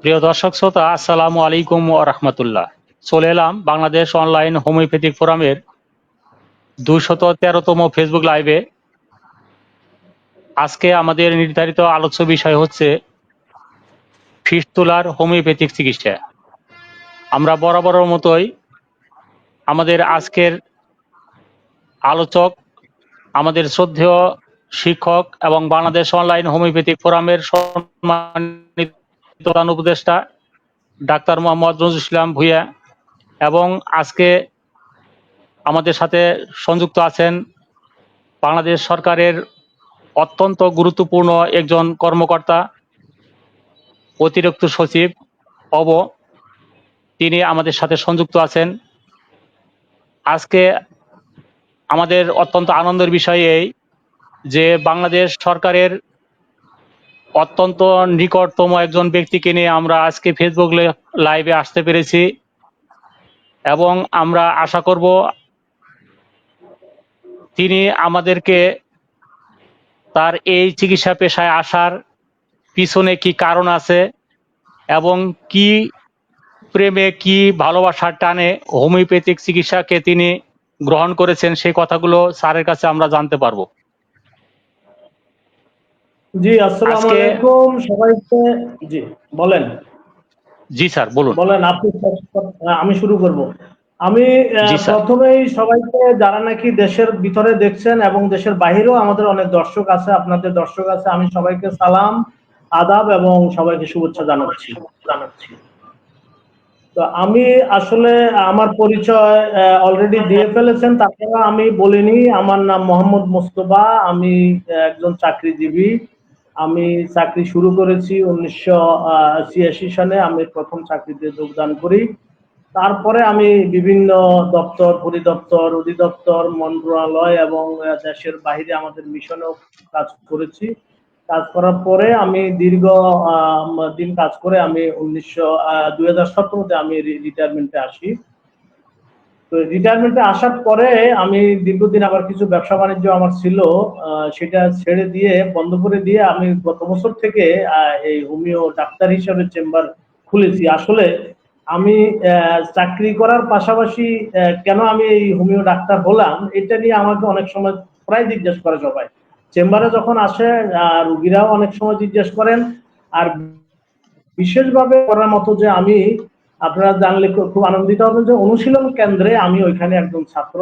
প্রিয় দর্শক শ্রোতা, আসসালামু আলাইকুম ওয়া রাহমাতুল্লাহ। চলে এলাম বাংলাদেশ অনলাইন হোমিওপ্যাথিক ফোরামের 213তম ফেসবুক লাইভে। আজকে আমাদের নির্ধারিত আলোচ্য বিষয় হচ্ছে ফিস্টুলার হোমিওপ্যাথিক চিকিৎসা। আমরা বরাবরের মতোই আমাদের আজকের আলোচক, আমাদের শ্রদ্ধেয় শিক্ষক এবং বাংলাদেশ অনলাইন হোমিওপ্যাথিক ফোরামের সম্মানিত প্রধান উপদেষ্টা ডাক্তার মোহাম্মদ নজরুল ইসলাম ভূঁইয়া, এবং আজকে আমাদের সাথে সংযুক্ত আছেন বাংলাদেশ সরকারের অত্যন্ত গুরুত্বপূর্ণ একজন কর্মকর্তা, অতিরিক্ত সচিব অব, তিনি আমাদের সাথে সংযুক্ত আছেন। আজকে আমাদের অত্যন্ত আনন্দের বিষয় এই যে বাংলাদেশ সরকারের অত্যন্ত নিকটতম একজন ব্যক্তিকে নিয়ে আমরা আজকে ফেসবুক লাইভে আসতে পেরেছি, এবং আমরা আশা করব তিনি আমাদেরকে তার এই চিকিৎসা পেশায় আসার পিছনে কি কারণ আছে এবং কি প্রেমে কি ভালোবাসার টানে হোমিওপ্যাথিক চিকিৎসাকে তিনি গ্রহণ করেছেন, সেই কথাগুলো স্যারের কাছে আমরা জানতে পারবো। জি, আসসালামু আলাইকুম সবাইকে। জি বলেন। জি স্যার বলুন। বলেন আপনি। আমি শুরু করব। আমি প্রথমেই সবাইকে, যারা নাকি দেশের ভিতরে দেখছেন এবং দেশের বাইরেও আমাদের অনেক দর্শক আছে, আপনাদের দর্শক আছে, আমি সবাইকে সালাম, আদাব এবং সবাইকে শুভেচ্ছা জানাচ্ছি। তো আমি আসলে আমার পরিচয় অলরেডি দিয়ে ফেলেছেন, তাছাড়া আমি বলিনি। আমার নাম মোহাম্মদ মোস্তফা, আমি একজন চাকরিজীবী। আমি চাকরি শুরু করেছি 1986 সালে। আমি প্রথম চাকরিতে যোগদান করি। তারপরে আমি বিভিন্ন দপ্তর, পরিদপ্তর, অধিদপ্তর, মন্ত্রণালয় এবং দেশের বাইরে আমাদের মিশনেও কাজ করেছি। কাজ করার পরে আমি দীর্ঘ দিন কাজ করে আমি 2017-তে আমি রিটায়ারমেন্টে আসি। তো রিটায়ারমেন্টে আসার পরে আমি দীর্ঘদিন আবার কিছু ব্যবসা বাণিজ্য আমার ছিল, সেটা ছেড়ে দিয়ে, বন্ধ করে দিয়ে আমি গত বছর থেকে এই হোমিও ডাক্তার হিসাবে চেম্বার খুলেছি। আসলে আমি চাকরি করার পাশাপাশি কেন আমি এই হোমিও ডাক্তার হলাম, এটা নিয়ে আমাকে অনেক সময় প্রায় জিজ্ঞেস করে সবাই। চেম্বারে যখন আসে রোগীরাও অনেক সময় জিজ্ঞেস করেন। আর বিশেষভাবে করার মতো যে আমি, আপনারা জানলে খুব আনন্দিত হবেন যে অনুশীলন কেন্দ্রে আমি ওইখানে একজন ছাত্র।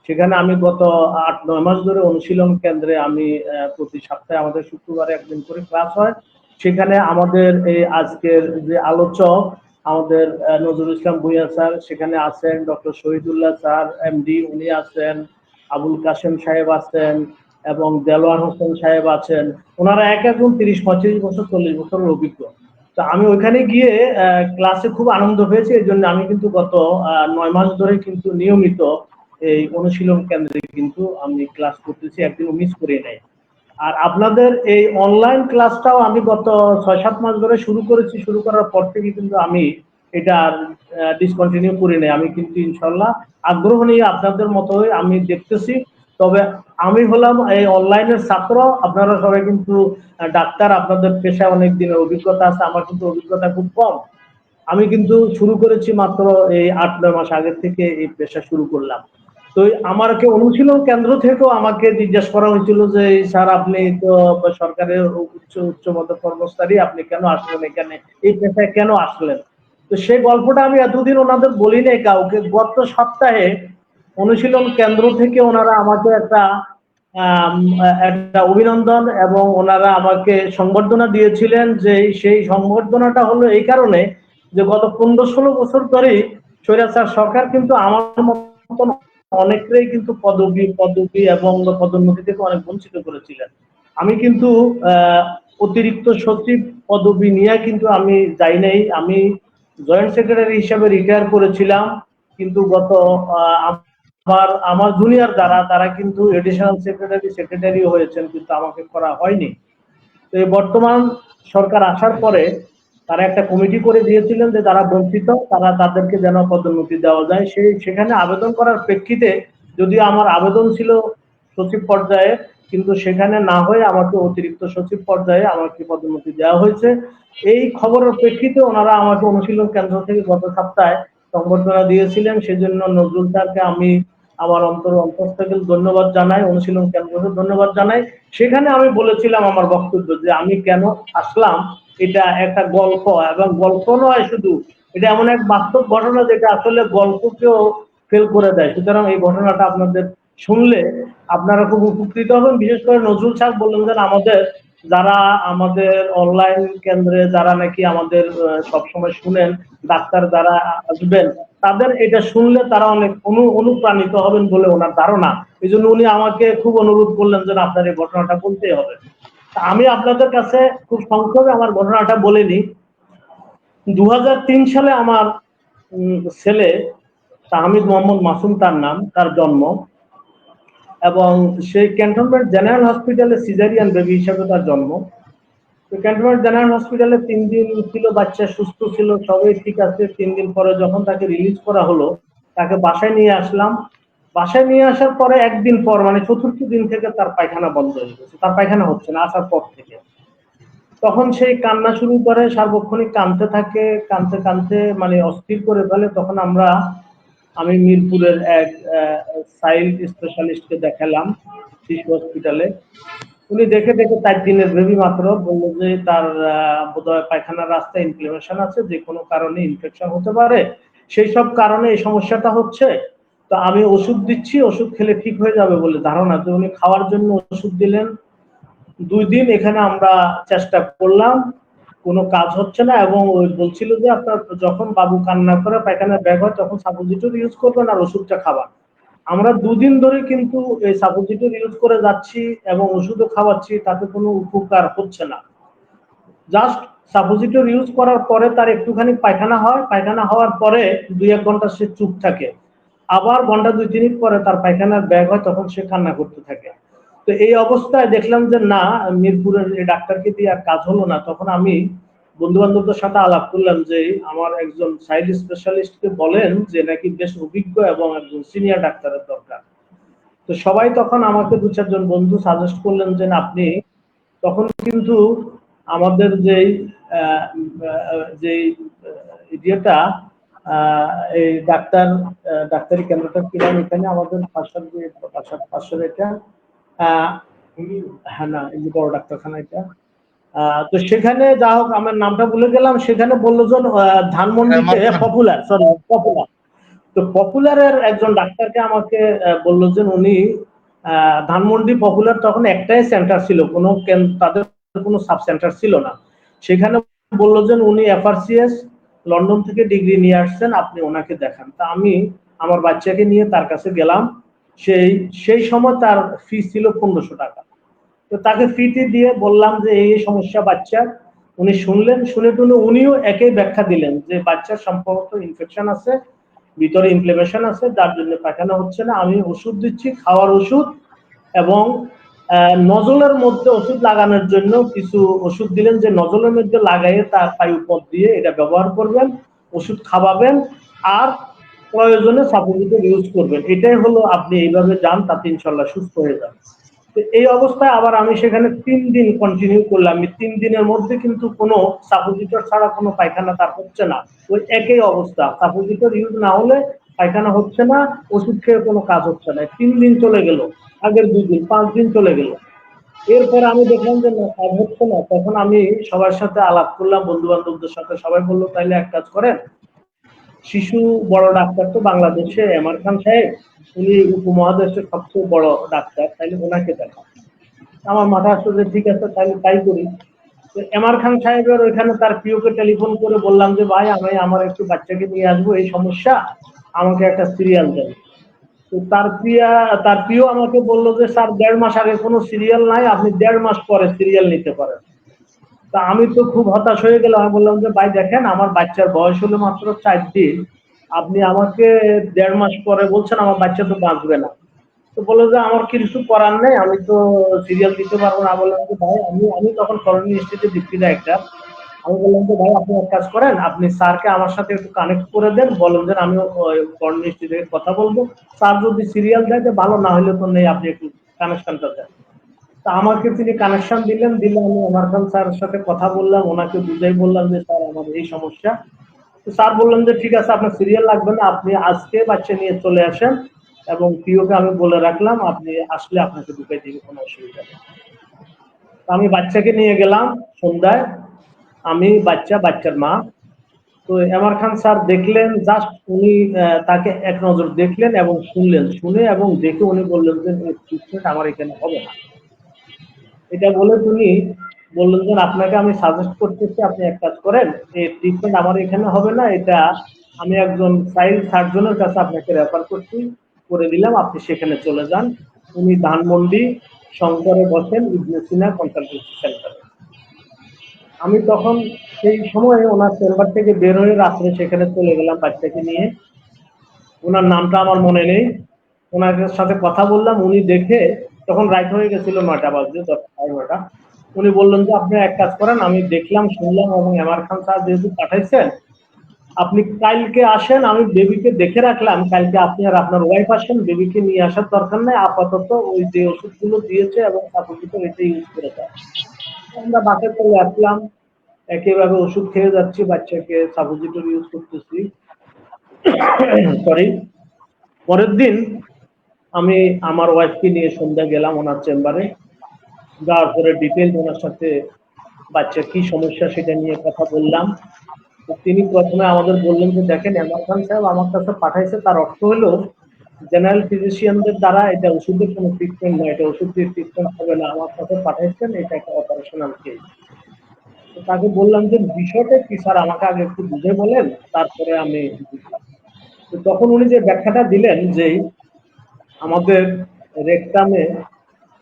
সেখানে আমি গত 8-9 মাস ধরে অনুশীলন কেন্দ্রে আমি প্রতি সপ্তাহে আমাদের শুক্রবারে একদিন করে ক্লাস হয়। সেখানে আমাদের এই আজকের যে আলোচক আমাদের নজরুল ইসলাম ভূঁইয়া স্যার সেখানে আছেন, ডক্টর শহীদুল্লাহ স্যার এমডি উনি আছেন, আবুল কাশেম সাহেব আছেন এবং দেলোয়ার হোসেন সাহেব আছেন। ওনারা এক একজন 30-35 বছর 40 বছরের অভিজ্ঞ। তো আমি ওইখানে গিয়ে ক্লাসে খুব আনন্দ পেয়েছি। এই জন্য আমি কিন্তু গত 9 মাস ধরে কিন্তু নিয়মিত এই অনুশীলন কেন্দ্রে কিন্তু আমি ক্লাস করতেছি, একদিনও মিস করি নাই। আর আপনাদের এই অনলাইন ক্লাসটাও আমি গত 6-7 মাস ধরে শুরু করেছি। শুরু করার পর থেকে কিন্তু আমি এটা ডিসকন্টিনিউ করি নাই। আমি কিন্তু ইনশাল্লাহ আগ্রহ নিয়ে আপনাদের মতোই আমি দেখতেছি। তবে আমি হলাম এই অনলাইনের ছাত্র, আপনারা সবাই কিন্তু ডাক্তার, আপনাদের পেশায় অনেক দিনের অভিজ্ঞতা আছে, আমার কিন্তু অভিজ্ঞতা খুব কম। আমি কিন্তু শুরু করেছি মাত্র এই 8-9 মাস আগের থেকে এই পেশা শুরু করলাম। তো আমাকে অনুশীলন কেন্দ্র থেকেও আমাকে জিজ্ঞেস করা হয়েছিল যে স্যার আপনি তো সরকারের উচ্চ কর্মচারী, আপনি কেন আসলেন এখানে, এই পেশায় কেন আসলেন? তো সেই গল্পটা আমি এতদিন ওনাদের বলি নাই কাউকে। গত সপ্তাহে অনুশীলন কেন্দ্র থেকে ওনারা আমাকে একটা অভিনন্দন এবং ওনারা আমাকে সংবর্ধনা দিয়েছিলেন। যে সেই সংবর্ধনাটা হলো এই কারণে যে গত 15-16 বছর ধরে স্বৈরাচার সরকার কিন্তু আমার মতন অনেকেই কিন্তু পদবি এবং পদোন্নতি থেকে অনেক বঞ্চিত করেছিলেন। আমি কিন্তু অতিরিক্ত সচিব পদবি নিয়ে কিন্তু আমি যাই নাই। আমি জয়েন্ট সেক্রেটারি হিসাবে রিটায়ার করেছিলাম, কিন্তু গত আমার জুনিয়র যারা, তারা কিন্তু এডিশনাল সেক্রেটারি হয়েছেন, কিন্তু আমাকে করা হয়নি। তো এই বর্তমান সরকার আসার পরে তারা একটা কমিটি করে দিয়েছিলেন যে যারা বঞ্চিত তাদেরকে যেন পদোন্নতি দেওয়া যায়। সেখানে আবেদন করার প্রেক্ষিতে, যদিও আমার আবেদন ছিল সচিব পর্যায়ে, কিন্তু সেখানে না হয়ে আমাকে অতিরিক্ত সচিব পর্যায়ে আমাকে পদোন্নতি দেওয়া হয়েছে। এই খবরের প্রেক্ষিতে ওনারা আমাকে অনুশীলন কেন্দ্র থেকে গত সপ্তাহে সংবর্ধনা দিয়েছিলেন। সেজন্য নজরুল স্যারকে আমি আমার অন্তর থেকে ধন্যবাদ জানাই, অনুশীলন কেন্দ্রকে ধন্যবাদ জানাই। সেখানে আমি বলেছিলাম আমার বক্তব্য যে আমি কেন আসলাম, এটা একটা গল্প, এবং গল্প নয় শুধু, এটা এমন এক বাস্তব ঘটনা যেটা আসলে গল্পকেও ফেল করে দেয়। সুতরাং এই ঘটনাটা আপনাদের শুনলে আপনারা খুব উপকৃত হবেন। বিশেষ করে নজরুল স্যার বললেন যে আমাদের যারা আমাদের অনলাইন কেন্দ্রে যারা নাকি আমাদের সবসময় শুনেন, ডাক্তার যারা আসবেন, তাদের এটা শুনলে তারা অনেক অনুপ্রাণিত হবেন বলে ওনার ধারণা। এই জন্য উনি আমাকে খুব অনুরোধ করলেন যে আপনার এই ঘটনাটা বলতেই হবে। আমি আপনাদের কাছে খুব সংক্ষেপে আমার ঘটনাটা বলে নিই। 2003 সালে আমার ছেলে তাহমিদ মোহাম্মদ মাসুম, তার নাম, তার জন্ম, এবং সেই ক্যান্টনমেন্ট জেনারেল হসপিটালে সিজারিয়ান বেবি হিসেবে তার জন্ম। তো ক্যান্টনমেন্ট জেনারেল হসপিটালে 3 দিন ছিল, বাচ্চা সুস্থ ছিল, সবই ঠিক আছে। 3 দিন পরে যখন তাকে রিলিজ করা হলো, তাকে বাসায় নিয়ে আসলাম। বাসায় নিয়ে আসার পরে একদিন পর, মানে চতুর্থ দিন থেকে তার পায়খানা বন্ধ হয়ে গেছে, তার পায়খানা হচ্ছে না আসার পর থেকে। তখন সেই কান্না শুরু করে, সার্বক্ষণিক কাঁদতে থাকে, কাঁদতে কাঁদতে মানে অস্থির করে ফেলে। তখন আমি মিরপুরের এক চাইল্ড স্পেশালিস্টকে দেখালাম, শিশু হসপিটালে। উনি দেখে 4 দিনের বেবি মাত্র, বললো যে তার বোধহয় পায়খানার রাস্তায় ইনফ্লামেশন আছে, যে কোনো কারণে ইনফেকশন হতে পারে, সেই সব কারণে এই সমস্যাটা হচ্ছে। তো আমি ওষুধ দিচ্ছি, ওষুধ খেলে ঠিক হয়ে যাবে বলে ধারণা। তো উনি খাওয়ার জন্য ওষুধ দিলেন। 2 দিন এখানে আমরা চেষ্টা করলাম, কোনো কাজ হচ্ছে না, এবং ওই বলছিল যে আপনার যখন বাবু কান্না করে পায়খানার ব্যাগ হয় তখন সাপোজিটর ইউজ করবেন আর ওষুধটা খাবার। আমরা 2 দিন ধরে কিন্তু এই সাপোজিটর ইউজ করে যাচ্ছি এবং ওষুধও খাওয়াচ্ছি, তাতে কোনো উপকার হচ্ছে না। জাস্ট সাপোজিটর ইউজ করার পরে তার একটুখানি পায়খানা হয়, পায়খানা হওয়ার পরে 2-1 ঘন্টা সে চুপ থাকে, আবার ঘন্টা 2-3 পরে তার পায়খানার ব্যাগ হয়, তখন সে কান্না করতে থাকে। তো এই অবস্থায় দেখলাম যে না, মিরপুরের এই ডাক্তারকে দিয়ে আর কাজ হলো না। তখন আমি বন্ধু বান্ধবদের সাথে আলাপ করলাম যে আমার একজন সাইড স্পেশালিস্টকে বলেন যে নাকি বেশ অভিজ্ঞ এবং একজন সিনিয়র ডাক্তারের দরকার। তো সবাই তখন আমাকে 2-4 জন বন্ধু সাজেস্ট করলেন যে আপনি, তখন কিন্তু আমাদের যেই ইয়েটা এই ডাক্তারি কেন্দ্রটা কি নাম এখানে আমাদের পাশের এটা, হ্যাঁ না, এই যে বড় ডাক্তারখানা এটা, তো সেখানে যা হোক আমার নামটা ভুলে গেলাম, সেখানে বললো যে ধানমন্ডিতে পপুলার, সরি পপুলার, তো পপুলারের একজন ডাক্তারকে আমাকে বললো যে উনি ধানমন্ডি পপুলার তখন একটাই সেন্টার ছিল, কোনো তাদের কোনো সাব সেন্টার ছিল না। সেখানে বললো যে উনি এফআরসিএস লন্ডন থেকে ডিগ্রি নিয়ে আসছেন, আপনি ওনাকে দেখান। তা আমি আমার বাচ্চাকে নিয়ে তার কাছে গেলাম। সেই সময় তার ফি ছিল 1500 টাকা। তো তাকে ফিটি দিয়ে বললাম যে এই সমস্যা বাচ্চার। উনি শুনলেন, শুনে টুনে উনিও একই ব্যাখ্যা দিলেন যে বাচ্চার সম্ভবত ইনফেকশন আছে, ভিতরে ইনফ্লামেশন আছে, যার জন্য পায়খানা হচ্ছে না। আমি ওষুধ দিচ্ছি, খাওয়ার ওষুধ, এবং নজলের মধ্যে ওষুধ লাগানোর জন্য কিছু ওষুধ দিলেন, যে নজলের মধ্যে লাগাইয়ে তার পায়ু পথ দিয়ে এটা ব্যবহার করবেন, ওষুধ খাওয়াবেন, আর প্রয়োজনে সাপোজিটর ইউজ করবেন। এটাই হলো, আপনি এইভাবে যান, তাতে ইনশাল্লাহ সুস্থ হয়ে যান। তো এই অবস্থায় আবার আমি সেখানে 3 দিন কন্টিনিউ করলাম। 3 দিনের মধ্যে কিন্তু কোনো সাপোজিটর ছাড়া কোনো পায়খানা তার হচ্ছে না। ওই একই অবস্থা, সাপোজিটর ইউজ না হলে পায়খানা হচ্ছে না, ওষুধ খেয়ে কোনো কাজ হচ্ছে না। 3 দিন চলে গেল, আগের 2 দিন, 5 দিন চলে গেল। এরপরে আমি দেখলাম যে না, কাজ হচ্ছে না। তখন আমি সবার সাথে আলাপ করলাম, বন্ধু বান্ধবদের সাথে। সবাই বললো তাইলে এক কাজ করেন, শিশু বড় ডাক্তার তো বাংলাদেশে এমআর খান সাহেব, উনি উপমহাদেশের সবচেয়ে বড় ডাক্তার, তাইলে ওনাকে দেখান। আমার মাথা আসলে ঠিক আছে, তাইলে তাই করি। এমআর খান সাহেবের ওইখানে তার প্রিয়কে টেলিফোন করে বললাম যে ভাই, আমি আমার একটু বাচ্চাকে নিয়ে আসবো, এই সমস্যা, আমাকে একটা সিরিয়াল দেন। তো তার প্রিয় আমাকে বললো যে স্যার 1.5 মাস আগে কোনো সিরিয়াল নাই, আপনি 1.5 মাস পরে সিরিয়াল নিতে পারেন। তা আমি তো খুব হতাশ হয়ে গেলাম। আমি বললাম যে ভাই দেখেন, আমার বাচ্চার বয়স হলো মাত্র 4 দিন, আপনি আমাকে 1.5 মাস পরে বলছেন, আমার বাচ্চা তো বাঁচবে না। তো বললো যে আমার কিছু করার নেই, আমি তো সিরিয়াল দিতে পারবো না। বললাম যে ভাই, আমি তখন কলোনি স্টেটে ডিপ্টি ডাইরেক্টর। আমি বললাম যে ভাই, আপনি এক কাজ করেন, আপনি স্যারকে আমার সাথে একটু কানেক্ট করে দেন, বলেন যে আমি কলোনি স্টেটে কথা বলবো, স্যার যদি সিরিয়াল দেয় ভালো, না হলে তো নেই, আপনি একটু কানেকশনটা দেন। তা আমাকে তিনি কানেকশন দিলেন, দিলে আমি ওমর খান স্যারের সাথে কথা বললাম, ওনাকে বুঝাই বললাম যে স্যার আমার এই সমস্যা। তো স্যার বললেন যে ঠিক আছে, আপনার সিরিয়াল লাগবে না, আপনি আজকে বাচ্চা নিয়ে চলে আসেন এবং পিওকে আমি বলে রাখলাম, আপনি আসলে আপনাকে ঢুকাই দিবে, কোনো অসুবিধা নেই। আমি বাচ্চাকে নিয়ে গেলাম সন্ধ্যায়, আমি বাচ্চার মা। তো এমআর খান স্যার দেখলেন, জাস্ট উনি তাকে এক নজর দেখলেন এবং শুনলেন, শুনে এবং দেখে উনি বললেন যে ট্রিটমেন্ট আমার এখানে হবে না। এটা বলে তিনি বললেন যে আপনাকে আমি সাজেস্ট করতেছি, আপনি এক কাজ করেন, এই ট্রিটমেন্ট আমার এখানে হবে না, এটা আমি একজন চাইল্ড সার্জনের কাছে আপনাকে রেফার করছি, করে দিলাম, আপনি সেখানে চলে যান। উনি ধানমন্ডি শঙ্করে বসেন, ইবনে সিনা কনসালটেন্সি সেন্টারে। আমি তখন সেই সময়ে ওনার চেম্বার থেকে বের হয়ে রাত্রে সেখানে চলে গেলাম বাচ্চাকে নিয়ে। ওনার নামটা আমার মনে নেই। ওনার সাথে কথা বললাম, উনি দেখে, তখন রাইট হয়ে গেছিল 9টা বাজে, 10:30। উনি বললেন যে আপনি এক কাজ করেন, আমি দেখলাম শুনলাম এবং এমআর খান স্যার যেহেতু পাঠাইছেন, আপনি কালকে আসেন, আমি বেবিকে দেখে রাখলাম, কালকে আপনি আর আপনার ওয়াইফ আসেন, বেবিকে নিয়ে আসার দরকার নেই, আপাতত ওই যে ওষুধগুলো দিয়েছে এবং সাপোজিটর এটা ইউজ করে দেয়। আমরা বাসায় চলে আসলাম, একইভাবে ওষুধ খেয়ে যাচ্ছি, বাচ্চাকে সাপোজিটর ইউজ করতেছি। সরি। পরের দিন আমি আমার ওয়াইফকে নিয়ে সন্ধ্যা গেলাম ওনার চেম্বারে, যাওয়ার পরে ডিটেল ওনার সাথে বাচ্চার কি সমস্যা সেটা নিয়ে কথা বললাম। তো তিনি প্রথমে আমাদের বললেন যে দেখেন, এমআর খান সাহেব আমার কাছে পাঠাইছে, তার অর্থ হলো জেনারেল ফিজিশিয়ানদের দ্বারা এটা ওষুধের কোনো ট্রিটমেন্ট নয়, এটা ওষুধ দিয়ে ট্রিটমেন্ট হবে না, আমার কাছে পাঠাইছেন, এটা একটা অপারেশনাল কেস। তো তাকে বললাম যে বিষয়টা কি স্যার, আমাকে আগে একটু বুঝে বলেন, তারপরে আমি বুঝলাম। তো তখন উনি যে ব্যাখ্যাটা দিলেন যে আমাদের রেকটামে,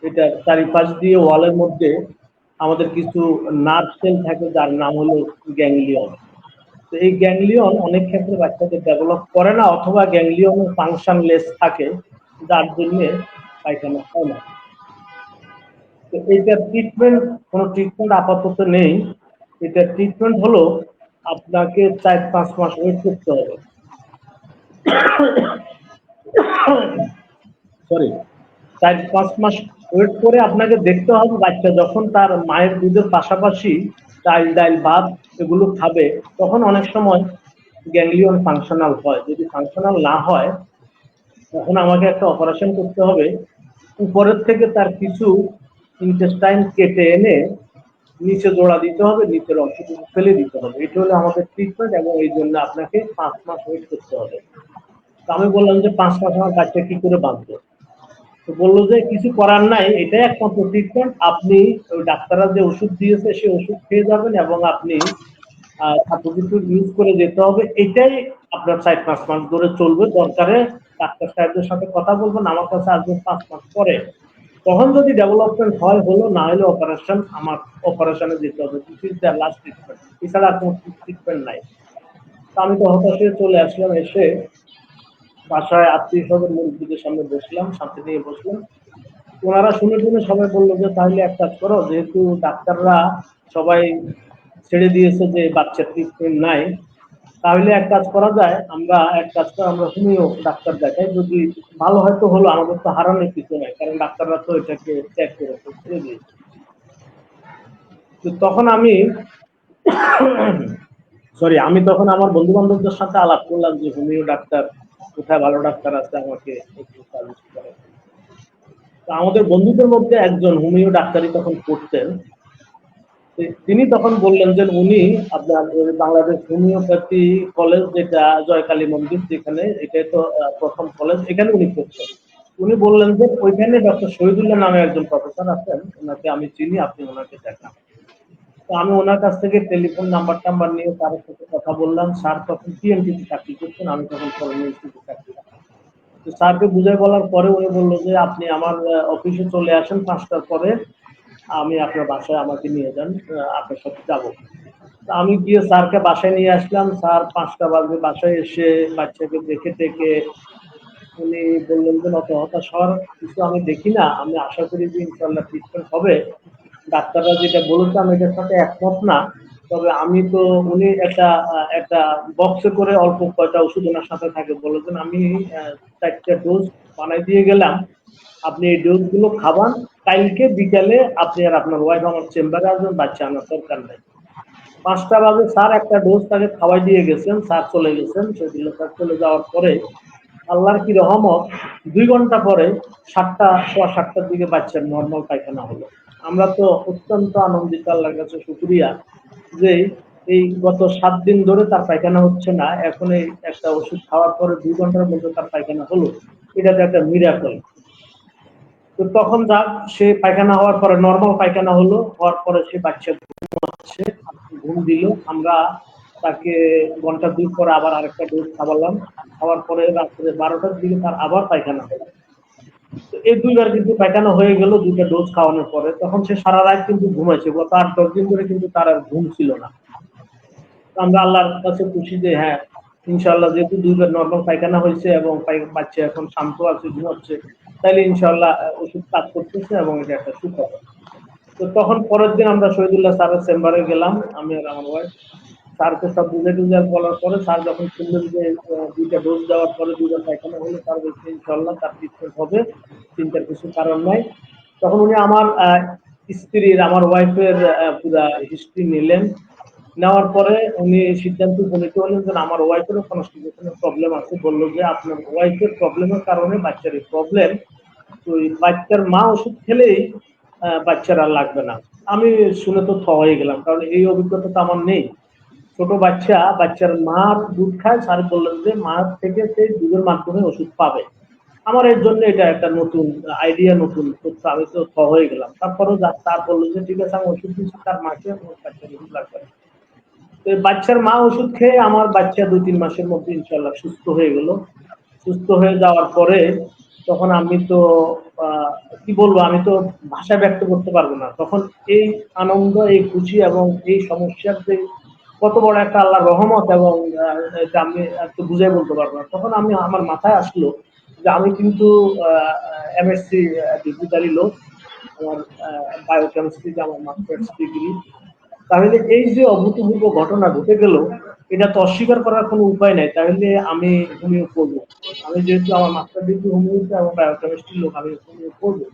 এটা চারিপাশ দিয়ে ওয়ালের মধ্যে আমাদের কিছু নার্ভ সেল থাকে যার নাম হলো গ্যাংলিয়ন। তো এই গ্যাংলিয়ন অনেক ক্ষেত্রে বাচ্চাদের ডেভেলপ করে না, অথবা গ্যাংলিয়নের ফাংশন লেস থাকে, যার জন্য পায়খানা হয় না। তো এইটার ট্রিটমেন্ট, কোনো ট্রিটমেন্ট আপাতত নেই। এটার ট্রিটমেন্ট হলো আপনাকে 4-5 মাস ওয়েট করতে হবে। সরি, 4-5 মাস ওয়েট করে আপনাকে দেখতে হবে বাচ্চা যখন তার মায়ের দুধের পাশাপাশি চাল ডাল ভাত এগুলো খাবে, তখন অনেক সময় গ্যাংলিয়ন ফাংশনাল হয়। যদি ফাংশনাল না হয়, তখন আমাকে একটা অপারেশন করতে হবে, উপরের থেকে তার কিছু ইন্টেস্টাইন কেটে এনে নিচে জোড়া দিতে হবে, নিচের অংশটুকু ফেলে দিতে হবে। এটা হলো আমাদের ট্রিটমেন্ট এবং এই জন্য আপনাকে 5 মাস ওয়েট করতে হবে। তো আমি বললাম যে 5 মাস আমার বাচ্চা কি করে বাঁচবে? তো বললো যে কিছু করার নাই, এটাই একমাত্র ট্রিটমেন্ট, আপনি ওই ডাক্তাররা যে ওষুধ দিয়েছে সেই ওষুধ খেয়ে যাবেন এবং আপনি সাপোজিটর ইউজ করে যেতে হবে, এটাই আপনার 4-5 মাস ধরে চলবে। দরকারে ডাক্তার সাহেবদের সাথে কথা বলবেন, আমার কাছে আসবেন 5 মাস পরে, তখন যদি ডেভেলপমেন্ট হয় হলো, না হলে অপারেশন, আমার অপারেশনে যেতে হবে। This is the last treatment, এছাড়া আর কোনো ট্রিটমেন্ট নাই। তো আমি তো হতাশ হয়ে চলে আসলাম, এসে বাসায় আত্মীয় স্বজন মুরব্বীদের সামনে বসলাম, সাথে নিয়ে বসলাম। ওনারা শুনে শুনে সবাই বললো যে তাহলে এক কাজ করো, যেহেতু ডাক্তাররা সবাই ছেড়ে দিয়েছে যে বাচ্চার ট্রিটমেন্ট নাই, তাহলে এক কাজ করা যায়, আমরা এক কাজ করে আমরা হোমিও ডাক্তার দেখাই, যদি ভালো হয়তো হলো, আমাদের তো হারানোর কিছু নাই, কারণ ডাক্তাররা তো এটাকে চেক করে ছেড়ে দিয়েছে। তো তখন আমি সরি, আমি তখন আমার বন্ধু বান্ধবদের সাথে আলাপ করলাম যে হোমিও ডাক্তার কোথায় ভালো ডাক্তার আছে, আমাকে একটু সাজেস্ট করেন। তো আমাদের বন্ধুদের মধ্যে একজন হোমিও ডাক্তারি তখন করতেন, তিনি তখন বললেন যে উনি আপনার বাংলাদেশ হোমিওপ্যাথি কলেজ, যেটা জয়কালী মন্দির যেখানে, এটাই তো প্রথম কলেজ, এখানে উনি করতেন। উনি বললেন যে ওইখানে ডক্টর শহীদুল্লাহ নামে একজন প্রফেসর আছেন, ওনাকে আমি চিনি, আপনি ওনাকে দেখান। তো আমি ওনার কাছ থেকে টেলিফোন নাম্বার টাম্বার নিয়ে তার সাথে কথা বললাম। স্যার তখন টিএনটিতে চাকরি করতেন, আমি তখন ফরেনিউজটিতে চাকরি করতাম। তো স্যারকে বুঝাই বলার পরে উনি বললো যে আপনি আমার অফিসে চলে আসেন 5টার পরে, আমি আপনার বাসায় আমাকে নিয়ে যান, আপনার সাথে যাবো। আমি গিয়ে স্যারকে বাসায় নিয়ে আসলাম। স্যার 5টা বাজে বাসায় এসে বাচ্চাকে দেখে টেকে উনি বললেন যে অত হতাশ হওয়ার কিছু আমি দেখি না, আমি আশা করি যে ইনশাল্লাহ ট্রিটমেন্ট হবে। ডাক্তাররা যেটা বলেছে আমি এটার সাথে একমত না, তবে আমি তো, উনি একটা বক্সে করে অল্প কয়টা ওষুধ ওনার সাথে থাকে বলেছেন, আমি 4টা ডোজ বানাই দিয়ে গেলাম। আপনি এই ডোজ গুলো খাবান, কালকে বিকালে আপনি আর আপনার ওয়াইফ আমার চেম্বারে আসবেন, বাচ্চা আনার দরকার নাই। 5টা বাজে স্যার একটা ডোজ তাকে খাওয়াই দিয়ে গেছেন, স্যার চলে গেছেন। শহীদুল্লাহ স্যার চলে যাওয়ার পরে আল্লাহর কি রহমত, 2 ঘন্টা পরে 7টার দিকে বাচ্চার নর্মাল পায়খানা হলো। আমরা তো অত্যন্ত আনন্দিত, আল্লাহর কাছে শুকরিয়া যে এই গত 7 দিন ধরে তার পায়খানা হচ্ছে না, এখন এই একটা ওষুধ খাওয়ার পরে 2 ঘন্টার মধ্যে তার পায়খানা হলো, এটা তো একটা মিরাকল। তো তখন যাক, সে পায়খানা হওয়ার পরে নর্মাল পায়খানা হলো, হওয়ার পরে সে বাচ্চা ঘুমাচ্ছে, ঘুম দিল। আমরা তাকে ঘন্টা 2 পরে আবার আরেকটা ডোজ খাওয়ালাম, খাওয়ার পরে রাত্রে 12টার দিকে তার আবার পায়খানা হলো। তো এই 2বার কিন্তু পায়খানা হয়ে গেল 2টা ডোজ খাওয়ানোর পরে। তখন সে সারা রাত কিন্তু ঘুমাইছে, গত 8-10 দিন ধরে কিন্তু তার আর ঘুম ছিল না। আমরা আল্লাহর কাছে খুশি যে হ্যাঁ, ইনশাআল্লাহ যেহেতু 2বার নর্মাল পায়খানা হয়েছে এবং বাচ্চা এখন শান্ত আছে, ঘুমাচ্ছে, তাইলে ইনশাআল্লাহ ওষুধ কাজ করতেছে এবং এটা একটা সুখবর। তো তখন পরের দিন আমরা শহীদুল্লাহ স্যারের চেম্বারে গেলাম, আমি আর আমার ওয়াইফ। স্যারকে সব বুঝে টুঝে বলার পরে স্যার যখন শুনলেন যে 2টা ডোজ দেওয়ার পরে 2বার পায়খানা হলে, স্যার বলছে ইনশাআল্লাহ তার ট্রিটমেন্ট হবে, চিন্তার কিছু কারণ নাই। তখন উনি আমার স্ত্রীর, আমার ওয়াইফের পুরা হিস্ট্রি নিলেন। নেওয়ার পরে উনি সিদ্ধান্ত উপনীত হলেন যে আমার ওয়াইফেরও কনস্টিটিউশনের প্রবলেম আছে। বললো যে আপনার ওয়াইফের প্রবলেমের কারণে বাচ্চার এই প্রবলেম, তো এই বাচ্চার মা ওষুধ খেলেই বাচ্চার আর লাগবে না। আমি শুনে তো হয়ে গেলাম, কারণ এই অভিজ্ঞতা তো আমার নেই। ছোট বাচ্চা, বাচ্চার মার দুধ খায়, স্যার বললেন যে মার থেকে সেই দুধের মাধ্যমে ওষুধ পাবে। আমার এর জন্য এটা একটা নতুন আইডিয়া, নতুন তথ্য, আমি তো হয়ে গেলাম। তারপরেও স্যার বললো যে ঠিক আছে, আমি ওষুধ দিচ্ছি তার মাকে, বাচ্চার ওষুধ লাগবে না। তো বাচ্চার মা ওষুধ খেয়ে আমার বাচ্চা 2-3 মাসের মধ্যে ইনশাআল্লাহ সুস্থ হয়ে গেল। সুস্থ হয়ে যাওয়ার পরে তখন আমি তো কি বলবো, আমি তো ভাষা ব্যক্ত করতে পারবো না। তখন এই আনন্দ, এই খুশি এবং এই সমস্যার যে কত বড় একটা আল্লাহর রহমত, এবং এটা আমি একটু বুঝাই বলতে পারবো না। তখন আমি, আমার মাথায় আসলো যে আমি কিন্তু এমএসসি ডিগ্রিধারী লোক, আমার বায়োকেমিস্ট্রিতে আমার মাস্টার্স ডিগ্রি। তাহলে এই যে অভূতপূর্ব ঘটনা ঘটে গেল, এটা তো অস্বীকার করার কোনো উপায় নাই। তাহলে আমি হোমিও পড়বো, আমি যেহেতু আমার মাস্টার ডিগ্রি হোমিওতে এবং বায়োকেমিস্ট্রির লোক, আমি হোমিও পড়বো।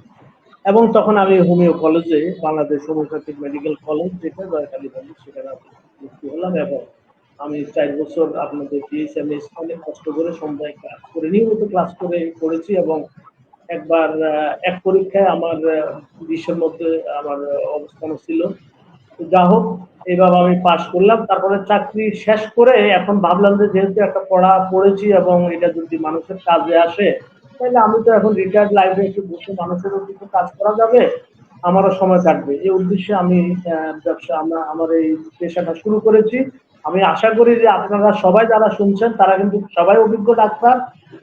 এবং তখন আমি হোমিও কলেজে, বাংলাদেশ হোমিওপ্যাথিক মেডিকেল কলেজ যেটা জয়কালীগঞ্জ, সেখানে ভর্তি হলাম। এবং আমি 4 বছর আপনাদের বিএসএমএস অনেক কষ্ট করে সন্ধ্যায় ক্লাস করে, নিয়মিত ক্লাস করে করেছি। এবং একবার এক পরীক্ষায় আমার 20-এর মধ্যে আমার অবস্থান ছিল। যা হোক, এইভাবে আমি পাশ করলাম। তারপরে চাকরি শেষ করে এখন ভাবলাম যে যেহেতু একটা পড়া পড়েছি এবং এটা যদি মানুষের কাজে আসে, তাহলে আমি তো এখন রিটায়ার্ড লাইফে একটু বসে মানুষেরও কিছু কাজ করা যাবে, আমারও সময় কাটবে। এই উদ্দেশ্যে আমি ব্যবসা, আমার এই পেশাটা শুরু করেছি। আমি আশা করি যে আপনারা সবাই যারা শুনছেন তারা কিন্তু সবাই অভিজ্ঞ ডাক্তার,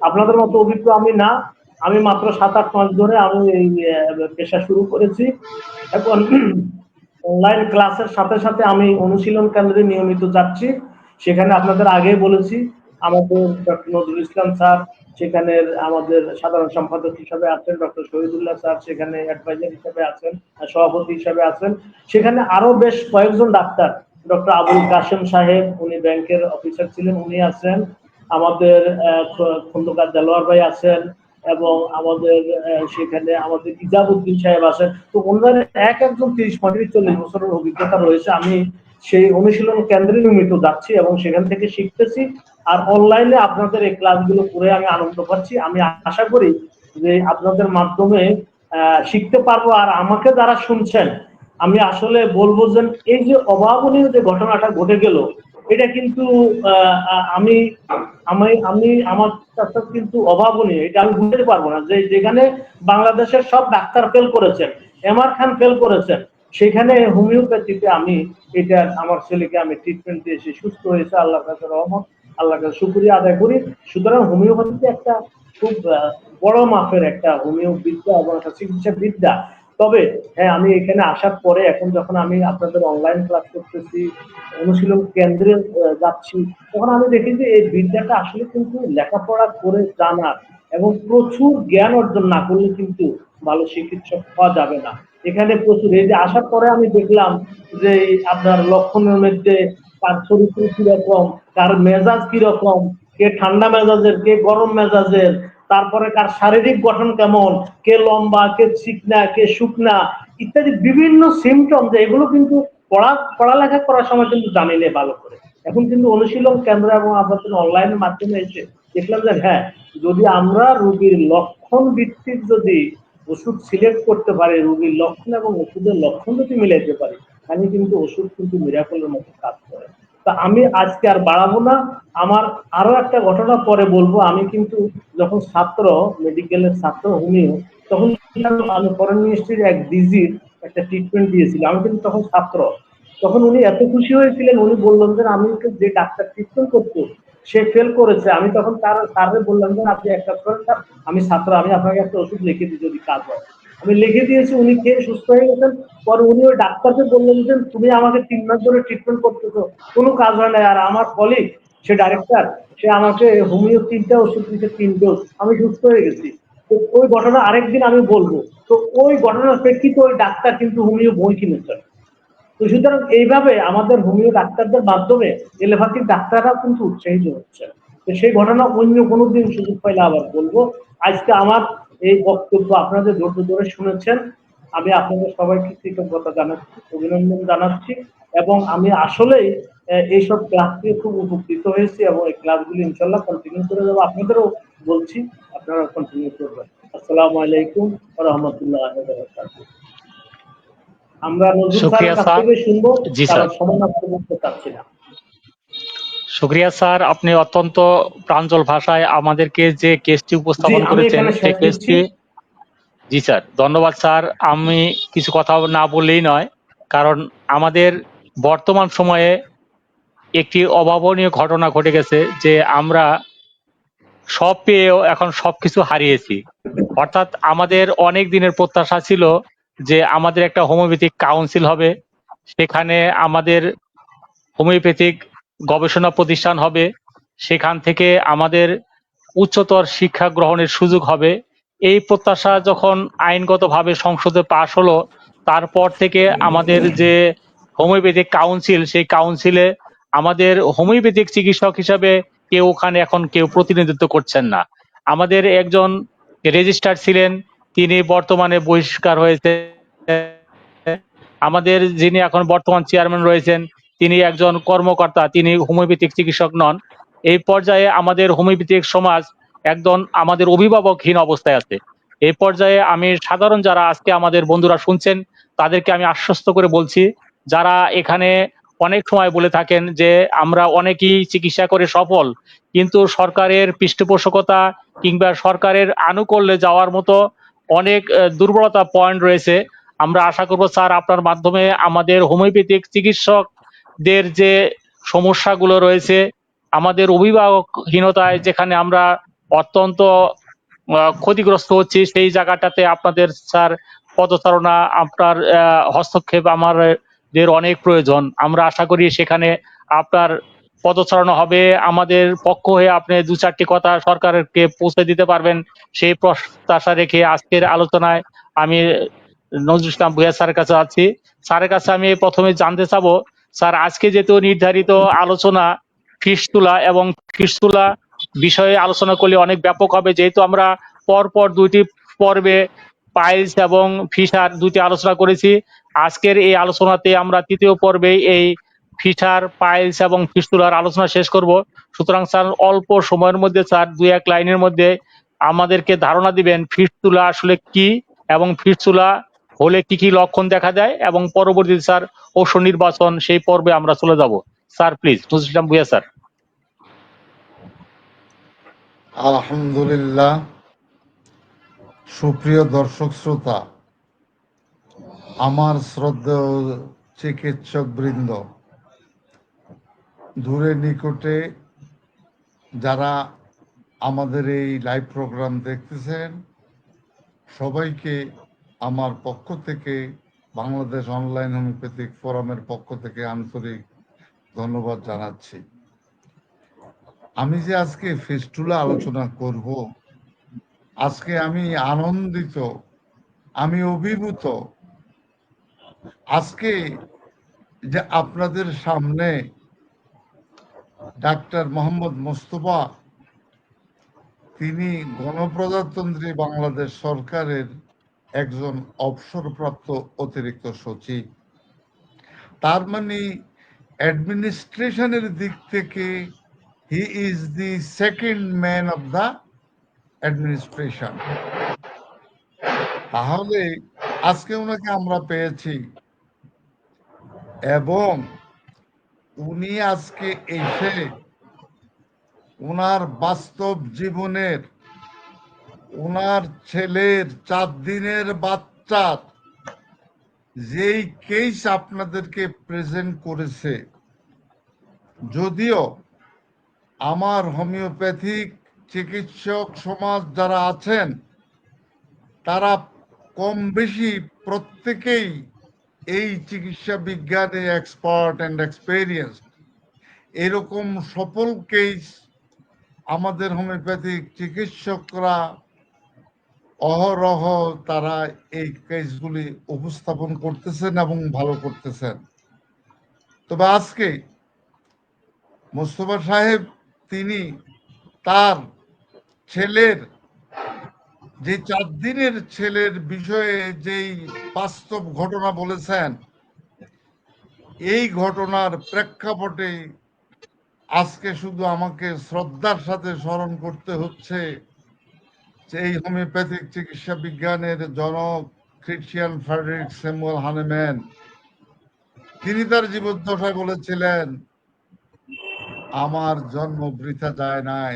আপনাদের মতো অভিজ্ঞ আমি না। আমি মাত্র 7-8 মাস ধরে আমি এই পেশা শুরু করেছি। এখন অনলাইন ক্লাসের সাথে সাথে আমি অনুশীলন কেন্দ্রে নিয়মিত যাচ্ছি। সেখানে আপনাদের আগেই বলেছি, আমাদের ডক্টর নজরুল ইসলাম স্যার সেখানের আমাদের সাধারণ সম্পাদক হিসাবে আছেন, ডক্টর শহীদুল্লাহ স্যার সেখানে অ্যাডভাইজার হিসাবে আছেন, সভাপতি হিসাবে আছেন। সেখানে আরো বেশ কয়েকজন ডাক্তার, ডক্টর আবুল কাশেম সাহেব, উনি ব্যাংকের অফিসার ছিলেন, উনি আছেন। আমাদের খন্দকার দেলোয়ার ভাই আছেন, এবং আমাদের সেখানে আমাদের ইজাবউদ্দিন সাহেব আছেন। তো ওনাদের এক একজন 30-35-40 বছরের অভিজ্ঞতা রয়েছে। আমি সেই অনুশীলন কেন্দ্রে নিয়মিত যাচ্ছি এবং সেখান থেকে শিখতেছি। আর অনলাইনে আপনাদের এই ক্লাসগুলো করে আমি আনন্দ পাচ্ছি। আমি আশা করি যে আপনাদের মাধ্যমে শিখতে পারবো। আর আমাকে যারা শুনছেন, আমি আসলে বলবো যে এই যে অভাবনীয় যে ঘটনাটা ঘটে গেল, এটা কিন্তু আমি আমি আমি আমার কাছে কিন্তু অভাবনীয়, এটা আমি বুঝতে পারবো না। যে যেখানে বাংলাদেশের সব ডাক্তার ফেল করেছেন, এমআর খান ফেল করেছেন, সেখানে হোমিওপ্যাথিতে আমি এটা আমার ছেলেকে আমি ট্রিটমেন্ট দিয়ে সে সুস্থ হয়েছে, আল্লাহর কাছে রহমত, আল্লাহর কাছে শুকরিয়া আদায় করি। সুতরাং হোমিওপ্যাথিতে একটা খুব বড় মাপের একটা হোমিও বিদ্যা এবং একটা চিকিৎসা বিদ্যা। তবে হ্যাঁ, আমি এখানে আসার পরে এখন যখন আমি আপনাদের অনলাইন ক্লাস করতেছি, অনুশীলন কেন্দ্রে যাচ্ছি, তখন আমি দেখি যে এই বিদ্যাটা আসলে কিন্তু লেখাপড়া করে জানার এবং প্রচুর জ্ঞান অর্জন না করলে কিন্তু ভালো চিকিৎসক পাওয়া যাবে না। এখানে প্রচুর, এই যে আসার পরে আমি দেখলাম যে আপনার লক্ষণের মধ্যে কার চরিত্র কিরকম, কার মেজাজ কিরকম, কে ঠান্ডা মেজাজের, কে গরম মেজাজের, তারপরে কার শারীরিক গঠন কেমন, কে লম্বা, কে চিকনা, কে শুকনা, ইত্যাদি বিভিন্ন সিমটম, এগুলো কিন্তু পড়ালেখা করার সময় কিন্তু জানি না ভালো করে। এখন কিন্তু অনুশীলন কেন্দ্র এবং আমাদের অনলাইনের মাধ্যমে এসে দেখলাম যে হ্যাঁ, যদি আমরা রোগীর লক্ষণ ভিত্তিক যদি ওষুধ সিলেক্ট করতে পারি, রোগীর লক্ষণ এবং ওষুধের লক্ষণ যদি মিলাইতে পারি, তাহলে কিন্তু ওষুধ কিন্তু মিরাকলের মতো কাজ করে। তা আমি আজকে আর বাড়াবো না, আমার আরো একটা ঘটনা পরে বলবো। আমি কিন্তু যখন ছাত্র, মেডিকেলের ছাত্র হোমিও, তখন আমি ফরেন মিনিস্ট্রির এক ডিজির একটা ট্রিটমেন্ট দিয়েছিলাম। আমি কিন্তু তখন ছাত্র। তখন উনি এত খুশি হয়েছিলেন, উনি বললেন যে আমি যে ডাক্তার ট্রিটমেন্ট করতো সে ফেল করেছে। আমি তখন স্যারকে বললাম যে আপনি একটা করেন স্যার, আমি ছাত্র, আমি আপনাকে একটা ওষুধ লিখে দিই যদি কাজ হয়। আমি লিখে দিয়েছি, উনি খেয়ে সুস্থ হয়ে গেছেন। পরে উনি ওই ডাক্তারকে বললেন যে তুমি আমাকে 3 মাস ধরে ট্রিটমেন্ট করতেছো, কোনো কাজ হয় না। আর আমার কলিগ, সে ডাইরেক্টর, সে আমাকে হোমিও 3টা ওষুধ দিতে 3 ডোজ, আমি সুস্থ হয়ে গেছি। তো ওই ঘটনা আরেকদিন আমি বলবো। তো ওই ঘটনার প্রেক্ষিতে ওই ডাক্তার কিন্তু হোমিও বই কিনেছেন। তো সুতরাং এইভাবে আমাদের হোমিও ডাক্তারদের মাধ্যমে এলোপ্যাথিক ডাক্তাররা কিন্তু উৎসাহিত হচ্ছে। তো সেই ঘটনা অন্য কোনো দিন সুযোগ পাইলে আবার বলবো। আজকে আমার এই বক্তব্য আপনাদের ধৈর্য ধরে শুনেছেন, আমি আপনাদের সবাইকে কৃতজ্ঞতা জানাচ্ছি, অভিনন্দন জানাচ্ছি। এবং আমি আসলেই এইসব ক্লাস থেকে খুব উপকৃত হয়েছি এবং এই ক্লাসগুলি ইনশাল্লাহ কন্টিনিউ করে যাবো। আপনাদেরও বলছি আপনারা কন্টিনিউ করবেন। আসসালামু আলাইকুম ওয়া রাহমাতুল্লাহি ওয়া বারাকাতুহু। আমরা নজরুল স্যারের শুক্রিয়া কাছ স্যার। থেকে শুনবো, জি কারণ স্যার, সময় নষ্ট করতে চাচ্ছি না। শুক্রিয়া স্যার, আপনি অত্যন্ত প্রাঞ্জল ভাষায় আমাদেরকে যে কেসটি জি, উপস্থাপন আমি করেছেন এখানে সেই শেষ দিচ্ছি। কেসটি। জি স্যার, ধন্যবাদ স্যার। আমি কিছু কথা না বললেই নয়, কারণ আমাদের বর্তমান সময়ে একটি অভাবনীয় ঘটনা ঘটে গেছে যে আমরা সব পেয়েও এখন সবকিছু হারিয়েছি। অর্থাৎ আমাদের অনেক দিনের প্রত্যাশা ছিল যে আমাদের একটা হোমিওপ্যাথিক কাউন্সিল হবে, সেখানে আমাদের হোমিওপ্যাথিক গবেষণা প্রতিষ্ঠান হবে, সেখান থেকে আমাদের উচ্চতর শিক্ষা গ্রহণের সুযোগ হবে। এই প্রত্যাশা যখন আইনগতভাবে সংসদে পাশ হলো, তারপর থেকে আমাদের যে হোমিওপ্যাথিক কাউন্সিল, সেই কাউন্সিলে আমাদের হোমিওপ্যাথিক চিকিৎসক হিসাবে কেউ ওখানে এখন কেউ প্রতিনিধিত্ব করছেন না। আমাদের একজন রেজিস্ট্রার ছিলেন, তিনি বর্তমানে বহিষ্কার হয়েছে। আমাদের যিনি এখন বর্তমান চেয়ারম্যান রয়েছেন, তিনি একজন কর্মকর্তা, তিনি হোমিওপ্যাথিক চিকিৎসক নন। এই পর্যায়ে আমাদের হোমিওপ্যাথিক সমাজ একদম আমাদের অভিভাবকহীন অবস্থায় আছে। এই পর্যায়ে আমি সাধারণ যারা আজকে আমাদের বন্ধুরা শুনছেন, তাদেরকে আমি আশ্বস্ত করে বলছি, যারা এখানে অনেক সময় বলে থাকেন যে আমরা অনেকেই চিকিৎসা করে সফল, কিন্তু সরকারের পৃষ্ঠপোষকতা কিংবা সরকারের আনুকূল্যে যাওয়ার মতো অনেক দুর্বলতা পয়েন্ট রয়েছে। আমরা আশা করব স্যার আপনার মাধ্যমে আমাদের হোমিওপ্যাথিক চিকিৎসকদের যে সমস্যাগুলো রয়েছে, আমাদের অভিভাবকহীনতায় যেখানে আমরা অত্যন্ত ক্ষতিগ্রস্ত হচ্ছি, সেই জায়গাটাতে আপনাদের স্যার পদচারণা, আপনার হস্তক্ষেপ আমাদের অনেক প্রয়োজন। আমরা আশা করি সেখানে আপনার পদচারণা হবে, আমাদের পক্ষ হয়ে আপনি 2-4টি কথা সরকারকে পৌঁছে দিতে পারবেন, সেই প্রত্যাশা রেখে আজকের আলোচনায় আমি নজরুল ইসলাম ভূঁইয়া স্যারের কাছে আছি। স্যারের কাছে আমি প্রথমে জানতে চাবো, স্যার আজকে যেহেতু নির্ধারিত আলোচনা ফিস্টুলা এবং ফিস্টুলা বিষয়ে আলোচনা করলে অনেক ব্যাপক হবে, যেহেতু আমরা পরপর 2টি পর্বে পাইলস এবং ফিশার 2টি আলোচনা করেছি। আজকের এই আলোচনাতে আমরা 3য় পর্বে এই ফিশার, পাইলস এবং ফিস্টুলার আলোচনা শেষ করব। সুতরাং স্যার অল্প সময়ের মধ্যে স্যার 2-1 লাইনের মধ্যে আমাদেরকে ধারণা দিবেন ফিস্টুলা আসলে কি এবং ফিস্টুলা হলে কি কি লক্ষণ দেখা যায়, এবং পরবর্তীতে স্যার ওষুধ নির্বাচন সেই পর্বে আমরা চলে যাব। Sir please, Nazrul Islam Bhuiyan sir. আলহামদুলিল্লাহ। সুপ্রিয় দর্শক শ্রোতা, আমার শ্রদ্ধেয় চিকিৎসক বৃন্দ, দূরে নিকটে যারা আমাদের এই লাইভ প্রোগ্রাম দেখতেছেন, সবাইকে আমার পক্ষ থেকে, বাংলাদেশ অনলাইন হোমিওপ্যাথিক ফোরামের পক্ষ থেকে আন্তরিক ধন্যবাদ জানাচ্ছি। আমি যে আজকে ফিস্টুলা আলোচনা করব, আজকে আমি আনন্দিত, আমি অভিভূত আজকে যে আপনাদের সামনে ডাক্তার মোহাম্মদ মোস্তফা তিনি গণপ্রজাতন্ত্রী বাংলাদেশ সরকারের একজন অবসরপ্রাপ্ত অতিরিক্ত সচিব। তার মানে অ্যাডমিনিস্ট্রেশনের দিক থেকে he is the second man of the administration. তাহলে আজকে ওনাকে আমরা পেয়েছি এবং উনি আজকে এসে ওনার বাস্তব জীবনের, ওনার ছেলের 4 দিনের বাচ্চার যেই কেস আপনাদেরকে প্রেজেন্ট করেছে, যদিও আমার হোমিওপ্যাথিক চিকিৎসক সমাজ যারা আছেন তারা কম বেশি প্রত্যেকেই এই চিকিৎসা বিজ্ঞানে এক্সপার্ট অ্যান্ড এক্সপেরিয়েন্স। এরকম সফল কেস আমাদের হোমিওপ্যাথিক চিকিৎসকরা অহরহ তারা এই কেসগুলি উপস্থাপন করতেছেন এবং ভালো করতেছেন। তবে আজকে মোস্তফা সাহেব তিনি তার ছেলের যে 4 দিনের ছেলের বিষয়ে যেই বাস্তব ঘটনা বলেছেন, এই ঘটনার প্রেক্ষাপটে আজকে শুধু আমাকে শ্রদ্ধার সাথে স্মরণ করতে হচ্ছে যে এই হোমিওপ্যাথিক চিকিৎসা বিজ্ঞানের জনক খ্রিস্টিয়ান ফ্রেডরিক স্যামুয়েল হানেম্যান, তিনি তার জীবদ্দশায় বলেছিলেন, আমার জন্ম বৃথা যায় নাই।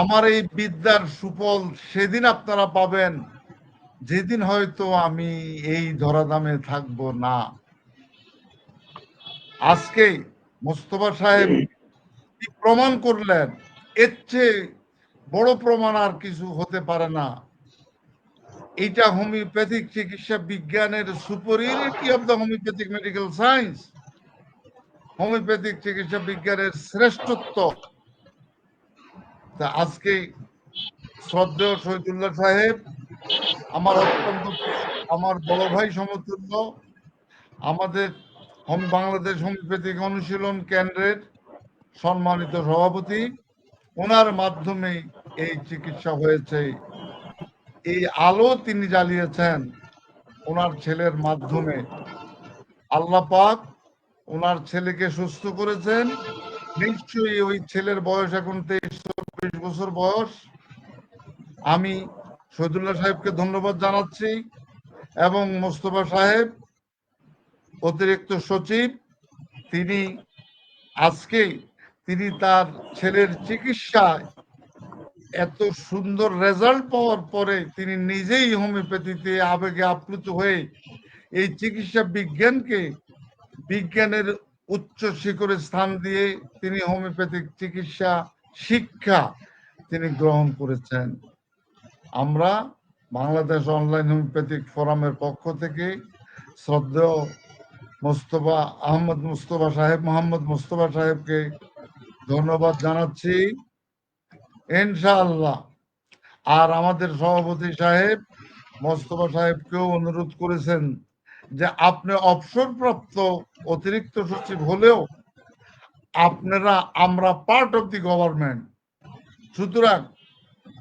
আমার এই বিদ্যার সুফল সেদিন আপনারা পাবেন যেদিন হয়তো আমি এই ধরাধামে থাকব না। আজকে মোস্তফা সাহেব কি প্রমাণ করলেন, এর চেয়ে বড় প্রমাণ আর কিছু হতে পারে না। এটা হোমিওপ্যাথিক চিকিৎসা বিজ্ঞানের superiority of the homeopathic medical science, homeopathic চিকিৎসা বিজ্ঞানের শ্রেষ্ঠত্ব। তা আজকে শ্রদ্ধেয় শহীদুল্লাহ সাহেব আমার অত্যন্ত আমার বড় ভাই সমতুল্য, আমাদের বাংলাদেশ হোমিওপ্যাথিক অনুশীলন কেন্দ্রের সম্মানিত সভাপতি, ওনার মাধ্যমে এই চিকিৎসা হয়েছে। এই আলো তিনি জ্বালিয়েছেন ওনার ছেলের মাধ্যমে। আল্লাহ পাক ওনার ছেলেকে সুস্থ করেছেন। নিশ্চয়ই ওই ছেলের বয়স এখন 23-24 বছর বয়স। আমি শহীদুল্লাহ সাহেবকে ধন্যবাদ জানাচ্ছি এবং মোস্তফা সাহেব অতিরিক্ত সচিব, তিনি আজকে তিনি তার ছেলের চিকিৎসায় এত সুন্দর রেজাল্ট পাওয়ার পরে তিনি নিজেই হোমিওপ্যাথিতে আবেগে আপ্লুত হয়ে এই চিকিৎসা বিজ্ঞানকে বিজ্ঞানের উচ্চ শিখরে স্থান দিয়ে তিনি হোমিওপ্যাথিক চিকিৎসা শিক্ষা তিনি গ্রহণ করেছেন। আমরা বাংলাদেশ অনলাইন হোমিওপ্যাথিক ফোরামের পক্ষ থেকে শ্রদ্ধেয় মোহাম্মদ মুস্তফা সাহেবকে ধন্যবাদ জানাচ্ছি ইনশাআল্লাহ। আর আমাদের সভাপতি সাহেব মোস্তফা সাহেবকেও অনুরোধ করেছেন যে আপনি অবসরপ্রাপ্ত অতিরিক্ত সচিব হলেও আপনারা আমরা পার্ট অফ দি গভর্নমেন্ট, সুতরাং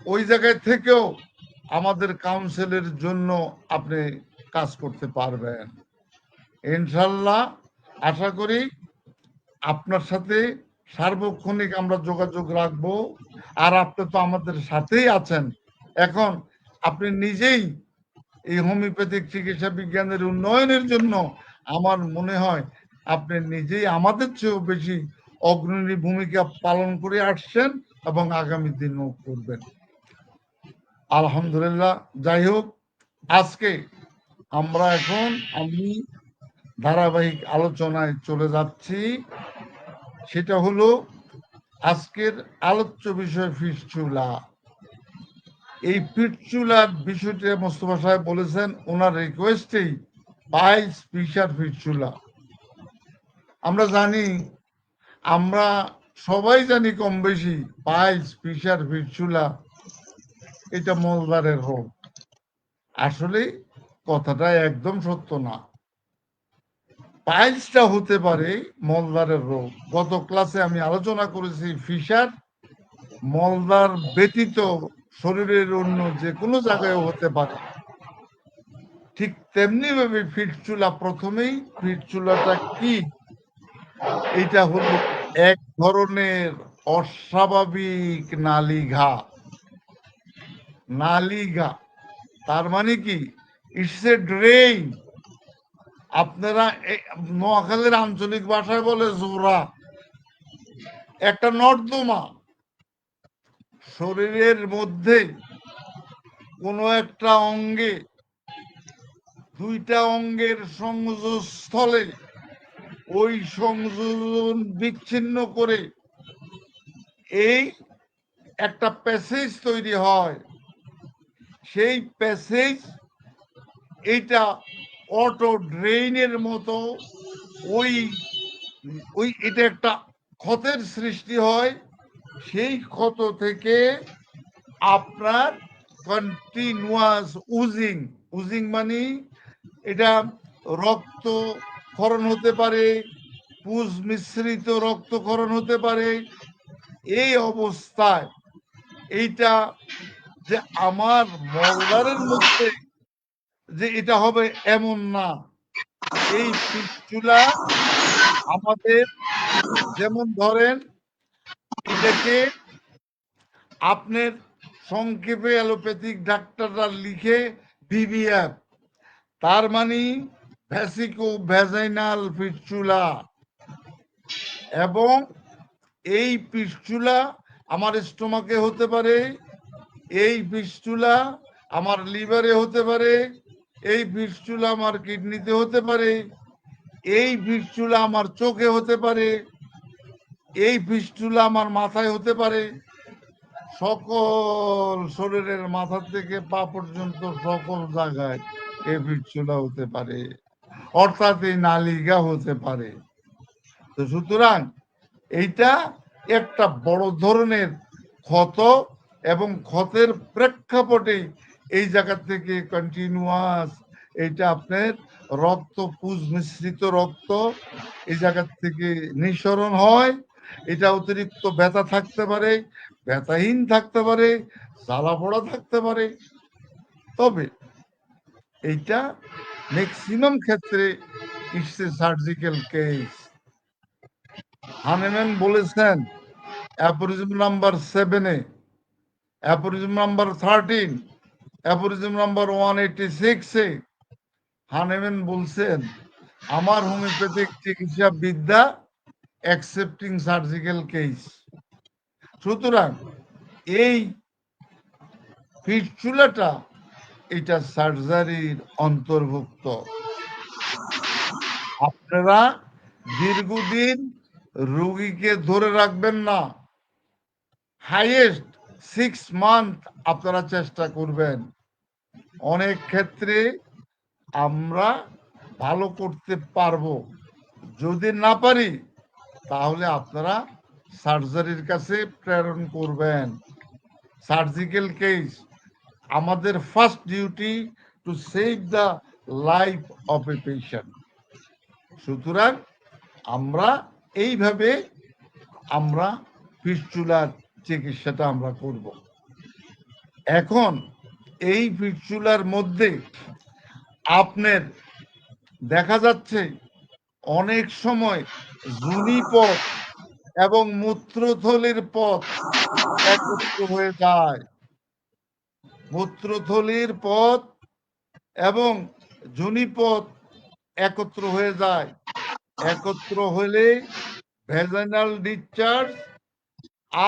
ওই জায়গায় থেকেও আমাদের কাউন্সিলের জন্য আপনি কাজ করতে পারবেন ইনশাল্লাহ। আশা করি আপনার সাথে সার্বক্ষণিক আমরা যোগাযোগ রাখবো। আর আপনি তো আমাদের সাথেই আছেন, এখন আপনি নিজেই এই হোমিওপ্যাথিক চিকিৎসা বিজ্ঞানের উন্নয়নের জন্য আমার মনে হয় আপনি নিজেই আমাদের চেয়েও বেশি অগ্রণী ভূমিকা পালন করে আসছেন এবং আগামী দিনও করবেন আলহামদুলিল্লাহ। যাই হোক, আজকে আমরা আমি ধারাবাহিক আলোচনায় চলে যাচ্ছি। সেটা হলো আজকের আলোচ্য বিষয় ফিস্চুলা। এই ফিস্চুলার বিষয়টি মোস্তফা সাহেব বলেছেন ওনার রিকোয়েস্টেই, পাইলস ফিশার ফিস্চুলা। আমরা সবাই জানি কম বেশি পাইলস ফিশার ফিস্চুলা এটা মলদ্বারের রোগ। আসলে কথাটা একদম সত্য না। পাইলসটা হতে পারে মলদ্বারের রোগ। গত ক্লাসে আমি আলোচনা করেছি ফিশার মলদার ব্যতীত শরীরের অন্য যে কোনো জায়গায় হতে পারে। ঠিক তেমনি ভাবে ফিটচুলা, প্রথমেই ফিটচুলাটা কি? এটা হলো এক ধরনের অস্বাভাবিক নালীঘা। নালীঘা তার মানে কি? It's a drain. আপনারা নোয়াখালীর আঞ্চলিক ভাষায় বলে জোড়া, একটা নর্দমা। শরীরের মধ্যে কোনো একটা অঙ্গে, দুইটা অঙ্গের সংযোগস্থলে ওই সংযোজন বিচ্ছিন্ন করে এই একটা প্যাসেজ তৈরি হয়। সেই প্যাসেজ এইটা অটো ড্রেইনের মতো ওই ওই এটা একটা ক্ষতের সৃষ্টি হয়। সেই ক্ষত থেকে আপনার কন্টিনিউয়াস উজিং, উজিং মানে এটা রক্তক্ষরণ হতে পারে, পুজ মিশ্রিত রক্তক্ষরণ হতে পারে। এই অবস্থায় এইটা যে আমার মলদারের মধ্যে যে এটা হবে এমন না। এই ফিস্টুলা আমাদের, যেমন ধরেন এটাকে আপনার সংক্ষেপে অ্যালোপ্যাথিক ডাক্তাররা লিখে ভিভিএফ, তার মানে ভ্যাসিকো ভ্যাজাইনাল ফিস্টুলা। এবং এই ফিস্টুলা আমার স্টোমাকে হতে পারে, এই ফিস্টুলা আমার লিভারে হতে পারে, এই ফিস্টুলা আমার কিডনিতে হতে পারে, এই ফিস্টুলা আমার চোখে হতে পারে, এই ফিস্টুলা আমার মাথায় হতে পারে। সকল শরীরের মাথা থেকে পা পর্যন্ত সকল জায়গায় এই ফিস্টুলা হতে পারে, অর্থাৎ এই নালিকা হতে পারে। তো সুতরাং এইটা একটা বড় ধরনের ক্ষত, এবং ক্ষতের প্রেক্ষাপটে এই জায়গা থেকে কন্টিনিউয়াস এইটা আপনার রক্ত, পুজ মিশ্রিত রক্ত এই জায়গা থেকে নিঃসরণ হয়। এটা অতিরিক্ত ব্যথা থাকতে পারে, ব্যথাহীন থাকতে পারে, জ্বালা পোড়া থাকতে পারে। তবে এইটা ম্যাক্সিমাম ক্ষেত্রে ইটস এ সার্জিক্যাল কেস। হানেম্যান বলেছেন অ্যাপরিজম নাম্বার 7-এ, অ্যাপরিজম নাম্বার 13, অ্যাপরিজম নাম্বার 186-এ হানেম্যান বলছেন, আমার হোমিওপ্যাথিক চিকিৎসা বিদ্যা অ্যাকসেপ্টিং সার্জিক্যাল কেস। সুতরাং এই ফিস্টুলাটা এটা সার্জারির অন্তর্ভুক্ত। আপনারা দীর্ঘদিন রোগীকে ধরে রাখবেন না, হাইয়েস্ট 6 মান্থ আপনারা চেষ্টা করবেন। অনেক ক্ষেত্রে আমরা ভালো করতে পারবো, যদি না পারি তাহলে আপনারা সার্জারির কাছে প্রেরণ করবেন। সার্জিক্যাল কেস, আমাদের first duty to save the life of a patient. সুতরাং আমরা এইভাবে আমরা ফিস্টুলার চিকিৎসাটা আমরা করব। এখন এই ফিস্টুলার মধ্যে আপনার দেখা যাচ্ছে অনেক সময় যোনি পথ এবং মূত্রথলির পথ একত্র হয়ে যায়। মূত্রথলির পথ এবং যোনি পথ একত্র হয়ে যায়। একত্র হলে ভেজাইনাল ডিসচার্জ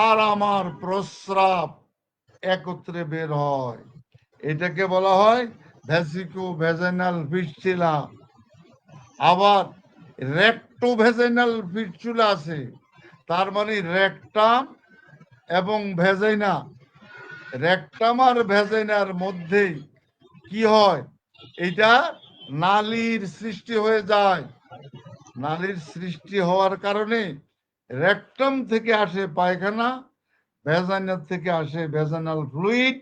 আর আমার প্রস্রাব একত্রে বের হয়। এটাকে বলা হয় ভ্যাসিকো ভেজাইনাল ফিস্টুলা। আবার রেক্টো ভেজাইনাল ফিস্টুলা আছে, তার মানে রেকটাম এবং ভেজাইনা, রেকটাম আর ভেজাইনার মধ্যে কি হয়, এটা নালীর সৃষ্টি হয়ে যায়। নালীর সৃষ্টি হওয়ার কারণে রেকটাম থেকে আসে পায়খানা, ভেজাইনার থেকে আসে ভেজাইনাল ফ্লুইড।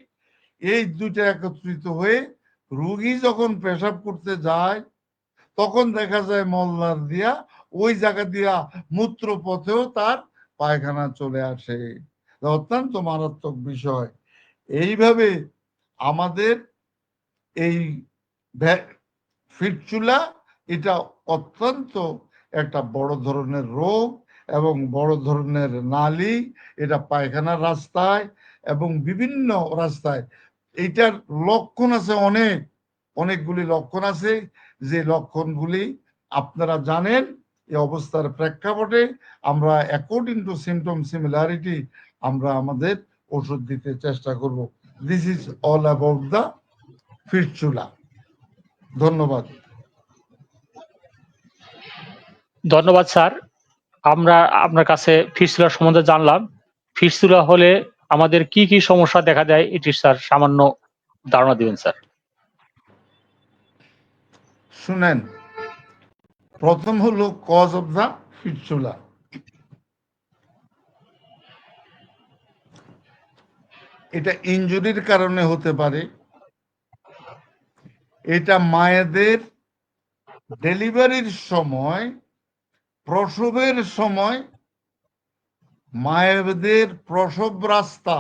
এই দুটো একত্রিত হয়ে রোগী যখন পেশাব করতে যায় তখন দেখা যায় মলদার দিয়া ওই জায়গা দিয়া মূত্র পথেও তার পায়খানা চলে আসে। অত্যন্ত মারাত্মক বিষয়। এইভাবে আমাদের এই ফিটচুলা এটা অত্যন্ত একটা বড় ধরনের রোগ এবং বড় ধরনের নালী, এটা পায়খানার রাস্তায় এবং বিভিন্ন রাস্তায়। এইটার লক্ষণ আছে অনেকগুলি লক্ষণ আছে, যে লক্ষণগুলি আপনারা জানেন। এই অবস্থার প্রেক্ষাপটে আমরা অ্যাকর্ডিং টু সিমটম সিমিলারিটি আমরা আমাদের ওষুধ দিতে চেষ্টা করব। This is all about the fistula. ধন্যবাদ। ধন্যবাদ স্যার। আমরা আপনার কাছে ফিস্টুলা সম্বন্ধে জানলাম। ফিস্টুলা হলে আমাদের কি কি সমস্যা দেখা দেয় এটি স্যার সামান্য ধারণা দিবেন স্যার। শুনেন, প্রথম হলো কজ অফ দ্য ফিটচুলা। এটা ইনজুরির কারণে হতে পারে, এটা মায়েদের ডেলিভারির সময়, প্রসবের সময় মায়েদের প্রসব রাস্তা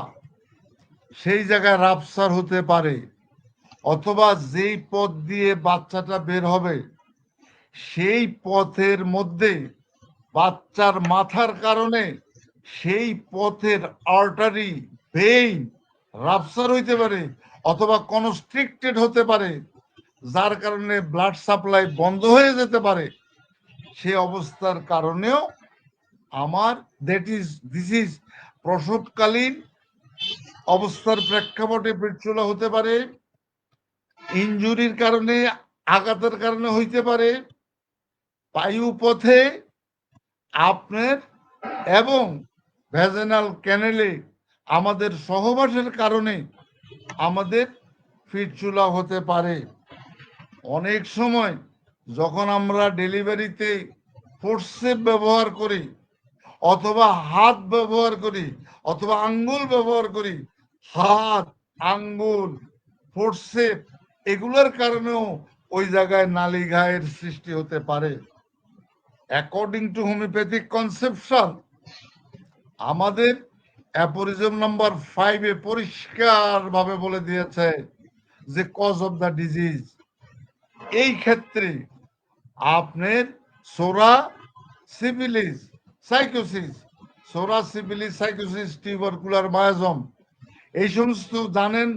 সেই জায়গায় রাপসার হতে পারে, অথবা যেই পথ দিয়ে বাচ্চাটা বের হবে সেই পথের মধ্যে বাচ্চার মাথার কারণে সেই পথের আর্টারি ভেইন রাপসার হইতে পারে, অথবা কনস্ট্রিক্টেড হতে পারে, যার কারণে ব্লাড সাপ্লাই বন্ধ হয়ে যেতে পারে। সেই অবস্থার কারণেও দিস ইজ প্রসবকালীন অবস্থার প্রেক্ষাপটে ফিটচুলা হতে পারে। ইনজুরির কারণে, আঘাতের কারণে হইতে পারে, বায়ুপথে আপনার এবং ভ্যাজেনাল ক্যানেলে আমাদের সহবাসের কারণে আমাদের ফিটচুলা হতে পারে। অনেক সময় যখন আমরা ডেলিভারিতে ফোর্সেপ ব্যবহার করি, অথবা হাত ব্যবহার করি, অথবা আঙ্গুল ব্যবহার করি, হাত, আঙ্গুল, ফোর্সেপ এগুলোর কারণেও ওই জায়গায় নালী ঘায়ের সৃষ্টি হতে পারে। অ্যাকর্ডিং টু হোমিওপ্যাথিক কনসেপশন, আমাদের অ্যাপোরিজম নাম্বার 5-এ পরিষ্কার ভাবে বলে দিয়েছে যে কজ অফ দ্য ডিজিজ। এই ক্ষেত্রে আপনার সোরা সিফিলিস সাইকোসিস, সোরা সিফিলিস সাইকোসিস, টিউবারকুলার মায়াজম, এই সমস্ত জানেন,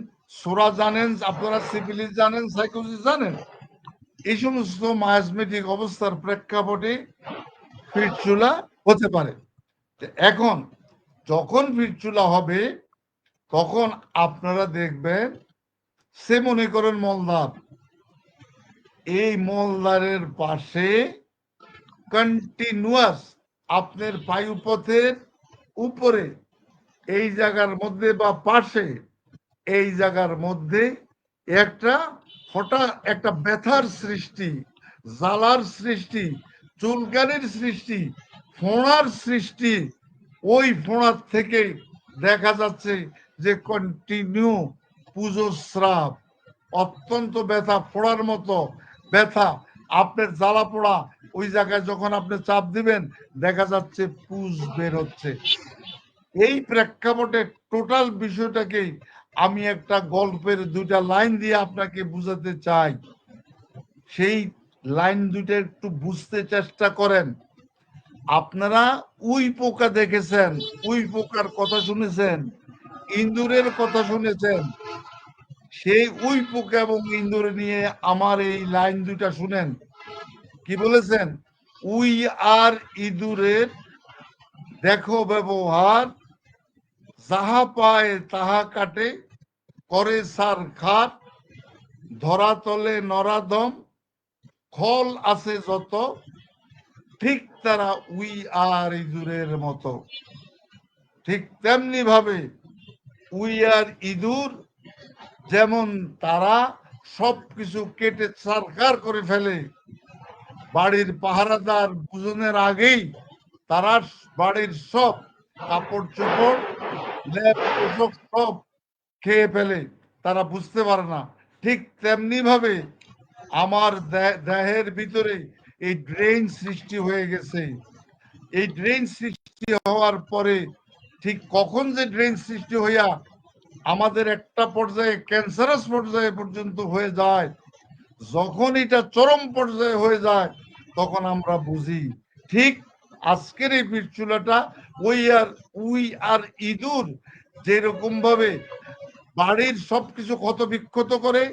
সোরা জানেন আপনারা, সিফিলিস জানেন, সাইকোসিস জানেন। এই সমস্ত মায়াজমেটিক অবস্থার প্রেক্ষাপটে ফিটচুলা হতে পারে। এখন যখন ফিটচুলা হবে তখন আপনারা দেখবেন, সে মনে করেন মলদ্বার, এই মলদ্বারের পাশে কন্টিনিউয়াস আপনার বায়ুপথের উপরে এই জায়গার মধ্যে বা পাশে এই জায়গার মধ্যে হঠাৎ একটা ব্যথার সৃষ্টি, জ্বালার সৃষ্টি, চুলকানির সৃষ্টি, ফোঁড়ার সৃষ্টি। ওই ফোঁড়ার থেকে দেখা যাচ্ছে যে কন্টিনিউ পুজোস্রাব, অত্যন্ত ব্যথা, ফোড়ার মতো ব্যথা, আপনার জ্বালা পোড়া, ওই জায়গায় যখন আপনি চাপ দিবেন দেখা যাচ্ছে পুজ বের হচ্ছে। এই প্রেক্ষাপটে টোটাল বিষয়টাকে আমি একটা গল্পের 2টা লাইন দিয়ে আপনাকে বুঝাতে চাই। সেই লাইন 2টা একটু বুঝতে চেষ্টা করেন। আপনারা উই পোকা দেখেছেন, উই পোকার কথা শুনেছেন, ইঁদুরের কথা শুনেছেন। সেই উই পোকা এবং ইঁদুর নিয়ে আমার এই লাইন 2টা শুনেন। কি বলেছেন? উই আর ইঁদুরের দেখো ব্যবহার, যাহা পায় তাহা কাটে, করে সার খাট, ধরা তলে নরাদম, খল আছে যত, ঠিক তারা উই আর ইঁদুরের মতো। ঠিক তেমনি ভাবে উই আর ইঁদুর যেমন তারা সবকিছু কেটে ছারখার করে ফেলে, বাড়ির পাহারাদার বুঝনের আগেই তারা বাড়ির সব কাপড় চোপড়, লেপ পোশাক সব খেয়ে ফেলে, তারা বুঝতে পারে না। ঠিক তেমনি ভাবে আমার দেহের ভিতরে এই ড্রেন সৃষ্টি হয়ে গেছে। এই ড্রেন সৃষ্টি হওয়ার পরে ঠিক কখন যে ড্রেন সৃষ্টি হইয়া আমাদের একটা পর্যায়ে ক্যান্সারাস পর্যায়ে পর্যন্ত হয়ে যায়, যখন এটা চরম পর্যায়ে হয়ে যায় তখন আমরা বুঝি। ঠিক আজকের এই পিঠ চুলাটা উই আর ইঁদুর যেরকম ভাবে বাড়ির সবকিছু ক্ষত বিক্ষত করে,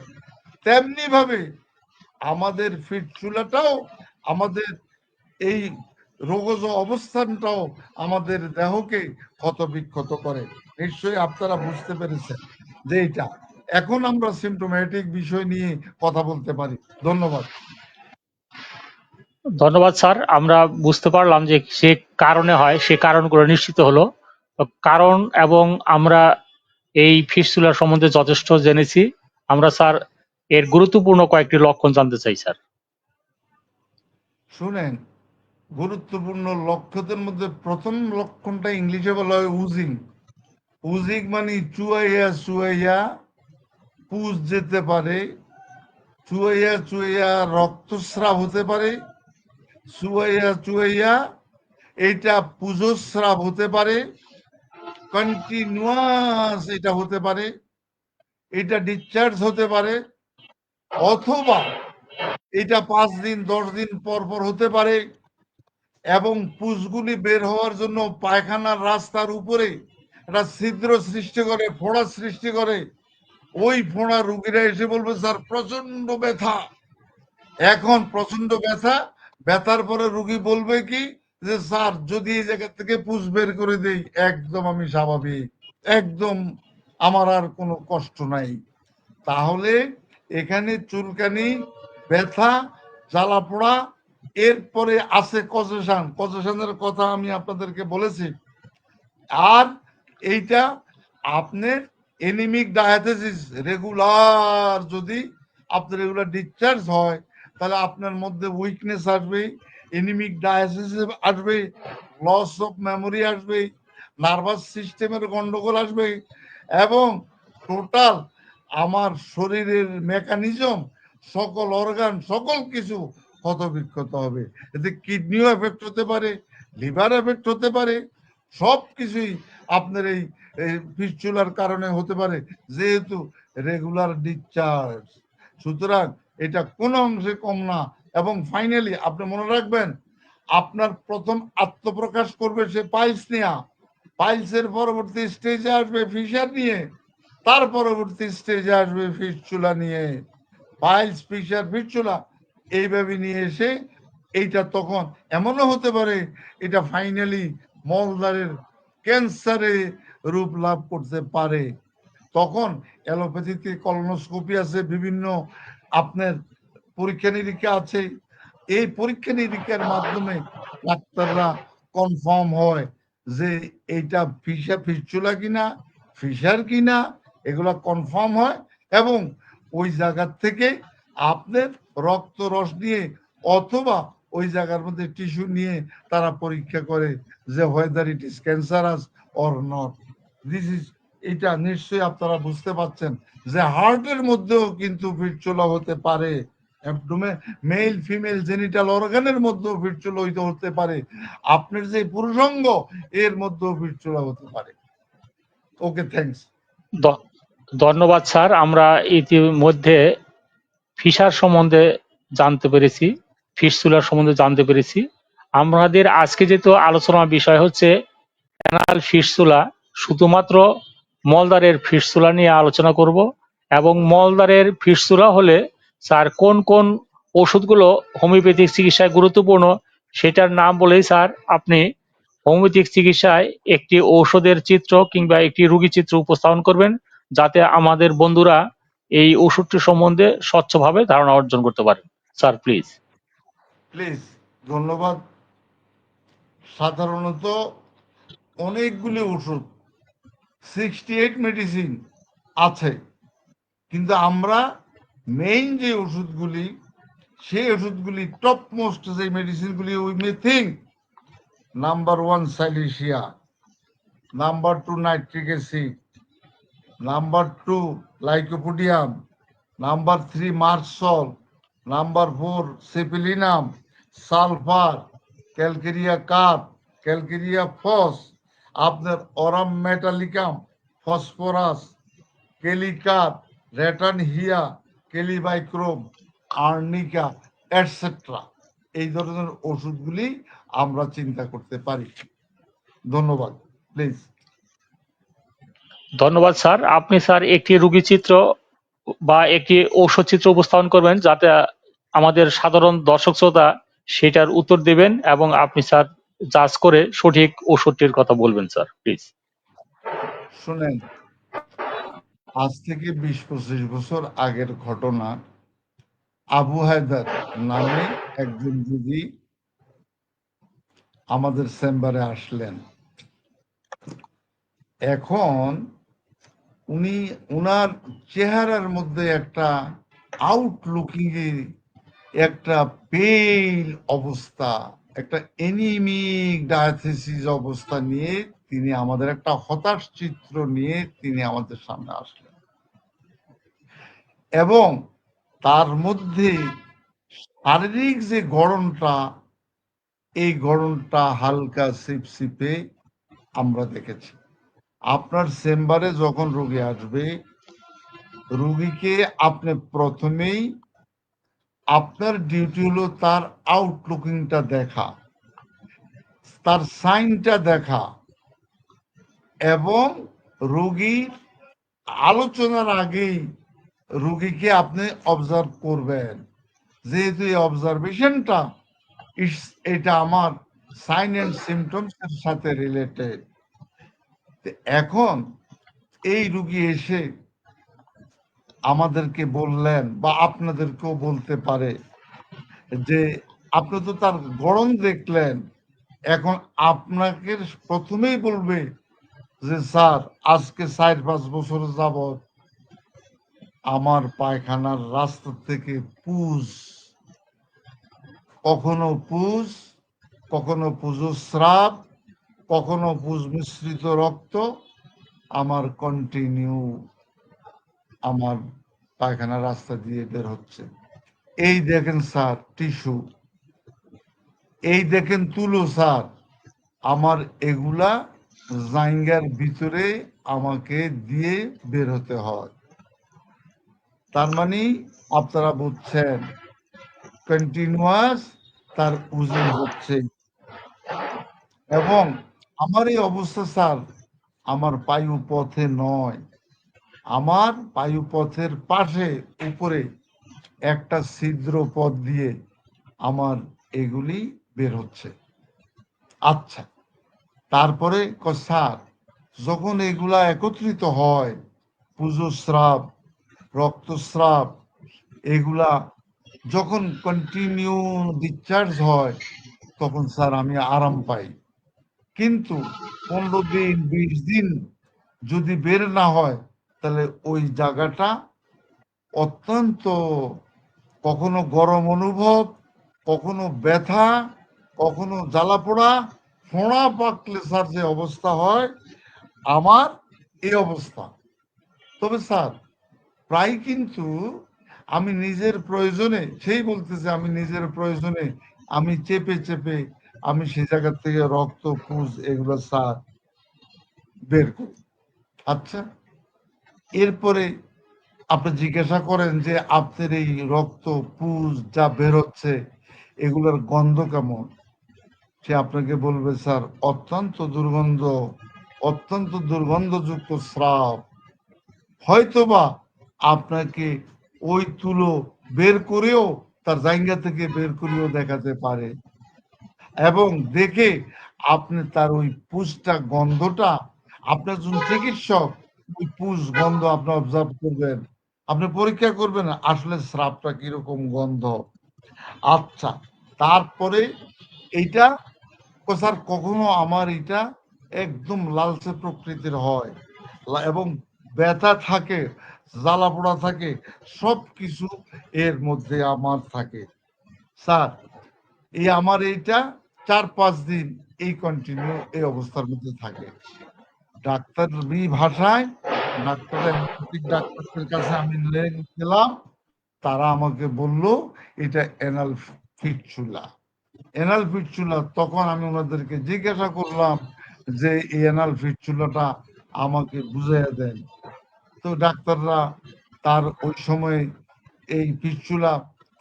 তেমনি ভাবে আমাদের পিঠ চুলাটাও, আমাদের এই রোগজ অবস্থানটাও আমাদের দেহকে ক্ষত বিক্ষত করে। নিশ্চয়ই আপনারা বুঝতে পেরেছেন যে এটা। এখন আমরা সিমটোম্যাটিক বিষয় নিয়ে কথা বলতে পারি। ধন্যবাদ। ধন্যবাদ স্যার, আমরা বুঝতে পারলাম যে সে কারণে হয়, সে কারণগুলো নিশ্চিত হলো। তো কারণ এবং আমরা এই ফিস্টুলা সম্বন্ধে যথেষ্ট জেনেছি। আমরা স্যার এর গুরুত্বপূর্ণ কয়েকটি লক্ষণ জানতে চাই স্যার। শুনেন, গুরুত্বপূর্ণ লক্ষণের মধ্যে প্রথম লক্ষণটা ইংলিশে বলা হয় উজিং। উজিং মানে চুয়াইয়া চুয়াইয়া পুজ যেতে পারে, চুয়াইয়া চুয়াইয়া রক্তস্রাব হতে পারে, চুয়াইয়া চুয়াইয়া এটা পুজোস্রাব হতে পারে, কন্টিনিউয়াস এটা হতে পারে, এটা ডিসচার্জ হতে পারে, অথবা এটা 5 দিন 10 দিন পর পর হতে পারে, এবং পুজগুলি বের হওয়ার জন্য পায়খানার রাস্তার উপরে একটা ছিদ্র সৃষ্টি করে, ফোড়া সৃষ্টি করে। ওই ফোড়া রুগীরা এসে বলবে স্যার প্রচন্ড ব্যথা। এখন প্রচন্ড ব্যথা, ব্যথার পরে রুগী বলবে কি যে স্যার যদি এই জায়গা থেকে পুজ বের করে দেই একদম আমি স্বাভাবিক, একদম আমার আর কোনো কষ্ট নাই। তাহলে এখানে চুলকানি, ব্যথা, জ্বালা পোড়া, এরপরে আছে কজেশন। কজেশনের কথা আমি আপনাদেরকে বলেছি। আর এইটা আপনার এনিমিক ডায়াথেসিস রেগুলার, যদি আপনার রেগুলার ডিসচার্জ হয় তাহলে আপনার মধ্যে উইকনেস আসবে, এনিমিক ডায়াথেসিস আসবে, লস অফ মেমোরি আসবে, নার্ভাস সিস্টেমের গন্ডগোল আসবে, এবং টোটাল আমার শরীরের মেকানিজম, সকল অর্গান, সকল কিছু ক্ষতবিক্ষত হবে। এতে কিডনিও এফেক্ট হতে পারে, লিভার এফেক্ট হতে পারে, সব কিছুই আপনার এই ফিস্টুলার কারণে হতে পারে, যেহেতু রেগুলার ডিসচার্জ। সুতরাং এটা কোনো অংশে কম না। এবং ফাইনালি আপনি মনে রাখবেন, আপনার প্রথম আত্মপ্রকাশ করবে সে পাইলস নিয়ে, পাইলসের পরবর্তী স্টেজে আসবে ফিশার নিয়ে, তার পরবর্তী স্টেজে আসবে ফিস্টুলা নিয়ে। পাইলস, ফিশার, ফিস্টুলা এইভাবে নিয়ে এসে এইটা তখন এমনও হতে পারে এটা ফাইনালি মলদ্বারের ক্যান্সারে রূপ লাভ করতে পারে। তখন অ্যালোপ্যাথিতে কলোনোস্কোপি আছে, বিভিন্ন আপনার পরীক্ষা নিরীক্ষা আছে। এই পরীক্ষা নিরীক্ষার মাধ্যমে ডাক্তাররা কনফার্ম হয় যে এইটা ফিস্টুলা কিনা, ফিশার কিনা, এগুলা কনফার্ম হয়। এবং ওই জায়গার থেকে আপনার রক্ত রস নিয়ে অথবা ওই জায়গার মধ্যে টিস্যু নিয়ে তারা পরীক্ষা করে যে whether it is cancerous or not. This is, এটা নিশ্চয়ই আপনারা বুঝতে পারছেন যে হার্টের মধ্যেও কিন্তু ফিস্টুলা হতে পারে, মেল ফিমেল জেনিটাল অর্গানের মধ্যেও ফিস্টুলা হতে পারে, আপনার যে পুরুষাঙ্গ এর মধ্যেও ফিস্টুলা হতে পারে। ওকে, থ্যাংকস। ধন্যবাদ স্যার, আমরা ইতিমধ্যে ফিশার সম্বন্ধে জানতে পেরেছি, ফিস্টুলার সম্বন্ধে জানতে পেরেছি। আমাদের আজকে যেহেতু আলোচনার বিষয় হচ্ছে অ্যানাল ফিস্টুলা, শুধুমাত্র মলদ্বারের ফিস্টুলা নিয়ে আলোচনা করব। এবং মলদ্বারের ফিস্টুলা হলে স্যার কোন কোন ওষুধগুলো হোমিওপ্যাথিক চিকিৎসায় গুরুত্বপূর্ণ সেটার নাম বলেই স্যার আপনি হোমিওপ্যাথিক চিকিৎসায় একটি ঔষধের চিত্র কিংবা একটি রোগী চিত্র উপস্থাপন করবেন, যাতে আমাদের বন্ধুরা এই ওষুধটি সম্বন্ধে স্বচ্ছভাবে ধারণা অর্জন করতে পারেন। Sir please. প্লিজ, ধন্যবাদ। সাধারণত অনেকগুলি ওষুধ 68 মেডিসিন আছে, কিন্তু আমরা মেইন যে ওষুধগুলি, সেই ওষুধগুলি টপ মোস্ট যে মেডিসিনগুলি, we may think number 1 silicea, number 2 nitric acid, number 2 lycopodium, number 3 merc sol, number 4 সেপিলিনাম, sulphur, calcarea carb, calcarea phos, আপনার aurum metallicum, phosphorus, kali carb, ratanhia, kali bichrome, arnica etcetera, এই ধরনের ওষুধগুলি আমরা চিন্তা করতে পারি। ধন্যবাদ। প্লিজ। ধন্যবাদ স্যার। আপনি স্যার একটি রোগী চিত্র বা একটি ঔষধ চিত্র উপস্থাপন করবেন, যাতে আমাদের সাধারণ দর্শক শ্রোতা সেটার উত্তর দিবেন, এবং আপনি স্যার জাজ করে সঠিক ওষুধটির কথা বলবেন স্যার, প্লিজ। শুনেন, আজ থেকে 20-25 বছর আগের ঘটনা। আবু হায়দার নামে একজন রোগী আমাদের চেম্বারে আসলেন। এখন উনি উনার চেহারার মধ্যে একটা আউটলুকিং একটা পেইল অবস্থা, একটা এনিমিক ডায়াথেসিস অবস্থা নিয়ে তিনি আমাদের একটা হতাশ চিত্র নিয়ে তিনি আমাদের সামনে আসলেন, এবং তার মধ্যে শারীরিক যে গড়নটা, এই গড়নটা হালকা সিপসিপে আমরা দেখেছি। আপনার চেম্বারে যখন রোগী আসবে, রোগীকে আপনি প্রথমেই আপনার ডিউটি হলো তার আউটলুকিংটা দেখা, তার সাইনটা দেখা, এবং রোগীর আলোচনার আগেই রোগীকে আপনি অবজার্ভ করবেন, যেহেতু এই অবজারভেশনটা এটা আমার সাইন এন্ড সিমটমস এর সাথে রিলেটেড। এখন এই রোগী এসে আমাদেরকে বললেন, বা আপনাদেরকেও বলতে পারে, যে আপনি তো তার গড়ন দেখলেন, এখন আপনাকে প্রথমেই বলবে যে স্যার, আজকে 4-5 বছর যাবৎ আমার পায়খানার রাস্তা থেকে পুজ, কখনো পুজ, কখনো পুজস্রাব, কখনো পুজ মিশ্রিত রক্ত আমার কন্টিনিউ আমার পায়খানার রাস্তা দিয়ে বের হচ্ছে। এই দেখেন স্যার টিস্যু, এই দেখেন তুলো স্যার, আমার এগুলা জাইঙ্গার ভিতরে আমাকে দিয়ে বের হতে হয়। তার মানে আপনারা বুঝছেন, কন্টিনিউয়াস তার উজিং হচ্ছে। এবং আমার এই অবস্থা স্যার আমার পায়ু পথে নয়, আমার পায়ু পথের পাশে উপরে একটা ছিদ্র পথ দিয়ে আমার এগুলি বের হচ্ছে। আচ্ছা, তারপরে স্যার, যখন এগুলা একত্রিত হয়, পুজস্রাব, রক্তস্রাব, এগুলা যখন কন্টিনিউ ডিসচার্জ হয়, তখন স্যার আমি আরাম পাই। কিন্তু 15 দিন 20 দিন যদি বের না হয়, তাহলে ওই জায়গাটা অত্যন্ত, কখনো গরম অনুভব, কখনো ব্যথা, কখনো জ্বালা পোড়া, ফোঁড়া পাকলে স্যার যে অবস্থা হয়, আমার এই অবস্থা। তবে স্যার প্রায় কিন্তু আমি নিজের প্রয়োজনে, সেই বলতেছে আমি নিজের প্রয়োজনে আমি চেপে চেপে আমি সে জায়গা থেকে রক্ত, পুজ এগুলো স্যার বের করি। আচ্ছা, এরপরে আপনি জিজ্ঞাসা করেন যে আপনার এই রক্ত, পুজ যা বেরোচ্ছে এগুলোর গন্ধ কেমন, সে আপনাকে বলবে স্যার অত্যন্ত দুর্গন্ধ, অত্যন্ত দুর্গন্ধযুক্ত স্রাব। হয়তোবা আপনাকে ওই তুলো বের করেও তার জায়গা থেকে বের করেও দেখাতে পারে, এবং দেখে আপনি তার ওই পুজটা, গন্ধটা, আপনার একজন চিকিৎসক ওই পুজ গন্ধ আপনি অবজার্ভ করবেন, আপনি পরীক্ষা করবেন আসলে স্রাবটা কিরকম গন্ধ। আচ্ছা, তারপরে এইটা স্যার কখনো আমার এটা একদম লালচে প্রকৃতির হয়, এবং ব্যথা থাকে, জ্বালা পোড়া থাকে, সব কিছু এর মধ্যে আমার থাকে। স্যার এই আমার এইটা 4-5 দিন এই কন্টিনিউ এই অবস্থার মধ্যে থাকে। ডাক্তার ভাষায়, ডাক্তারদের কাছে আমি গেলাম, তারা আমাকে বলল এটা এনাল ফিস্টুলা। এনাল ফিস্টুলা, তখন আমি ওনাদেরকে জিজ্ঞাসা করলাম যে এনাল ফিস্টুলাটা আমাকে বুঝাইয়া দেন। তো ডাক্তাররা তার ওই সময় এই ফিস্টুলা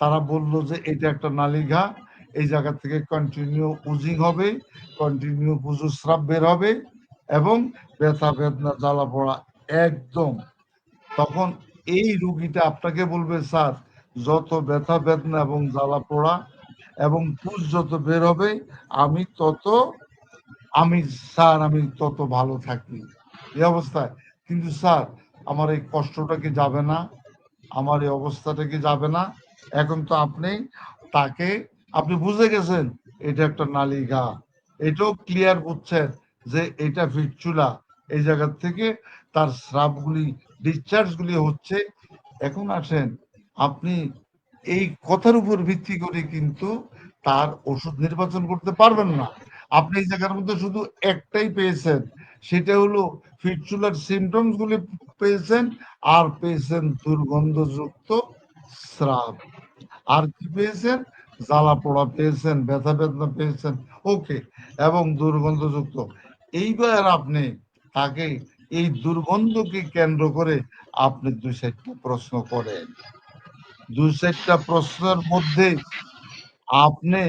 তারা বলল যে এটা একটা নালীঘা, এই জায়গা থেকে কন্টিনিউ উজিং হবে, কন্টিনিউ পুজুস্রাব বের হবে এবং ব্যথা বেদনা জ্বালা পড়া একদম। তখন এই রুগীটা আপনাকে বলবে স্যার যত ব্যথা বেদনা এবং জ্বালা পোড়া এবং পুজ যত বের হবে আমি তত আমি স্যার আমি তত ভালো থাকি এই অবস্থায়। কিন্তু স্যার আমার এই কষ্টটা কি যাবে না, আমার এই অবস্থাটা কি যাবে না? এখন তো আপনি তাকে আপনি বুঝে গেছেন এটা একটা নালীঘা, এটাও ক্লিয়ার বুঝছেন যে এটা ফিস্টুলা, এই জায়গা থেকে তার স্রাবগুলি ডিসচার্জ গুলি হচ্ছে। এখন আসেন আপনি এই কথার উপর ভিত্তি করে কিন্তু তার ওষুধ নির্বাচন করতে পারবেন না। আপনি এই জায়গার মধ্যে শুধু একটাই পেয়েছেন, সেটা হলো ফিস্টুলার সিমটমস গুলি পেয়েছেন, আর পেয়েছেন দুর্গন্ধযুক্ত স্রাব। আর কি পেয়েছেন? জ্বালা পোড়া পেয়েছেন, ব্যথা বেদনা পেয়েছেন, ওকে, এবং দুর্গন্ধযুক্ত। এইবার আপনি তাকে এই দুর্গন্ধকে কেন্দ্র করে আপনি ২-৪টা প্রশ্ন করেন। ২-৪টা প্রশ্নের মধ্যে আপনি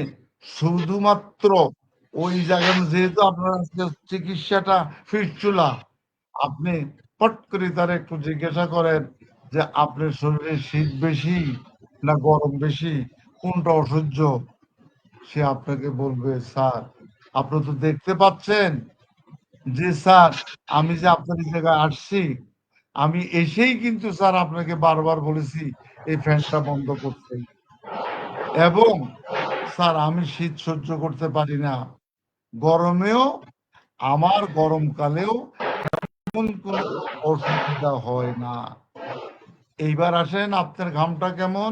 শুধুমাত্র ওই জায়গায়, যেহেতু আপনার চিকিৎসাটা ফিস্টুলা, আপনি পট করে তার একটু জিজ্ঞাসা করেন যে আপনার শরীরে শীত বেশি না গরম বেশি, কোনটা অসহ্য? সে আপনাকে বলবে স্যার আপনি তো দেখতে পাচ্ছেন যে স্যার আমি যে আপনার এই জায়গায় আসছি, আমি এসেই কিন্তু স্যার আপনাকে বারবার বলেছি এই ফ্যানটা বন্ধ করতে, এবং স্যার আমি শীত সহ্য করতে পারি না, গরমেও আমার গরমকালেও কোনো অসুবিধা হয় না। এইবার আসেন আপনার ঘামটা কেমন,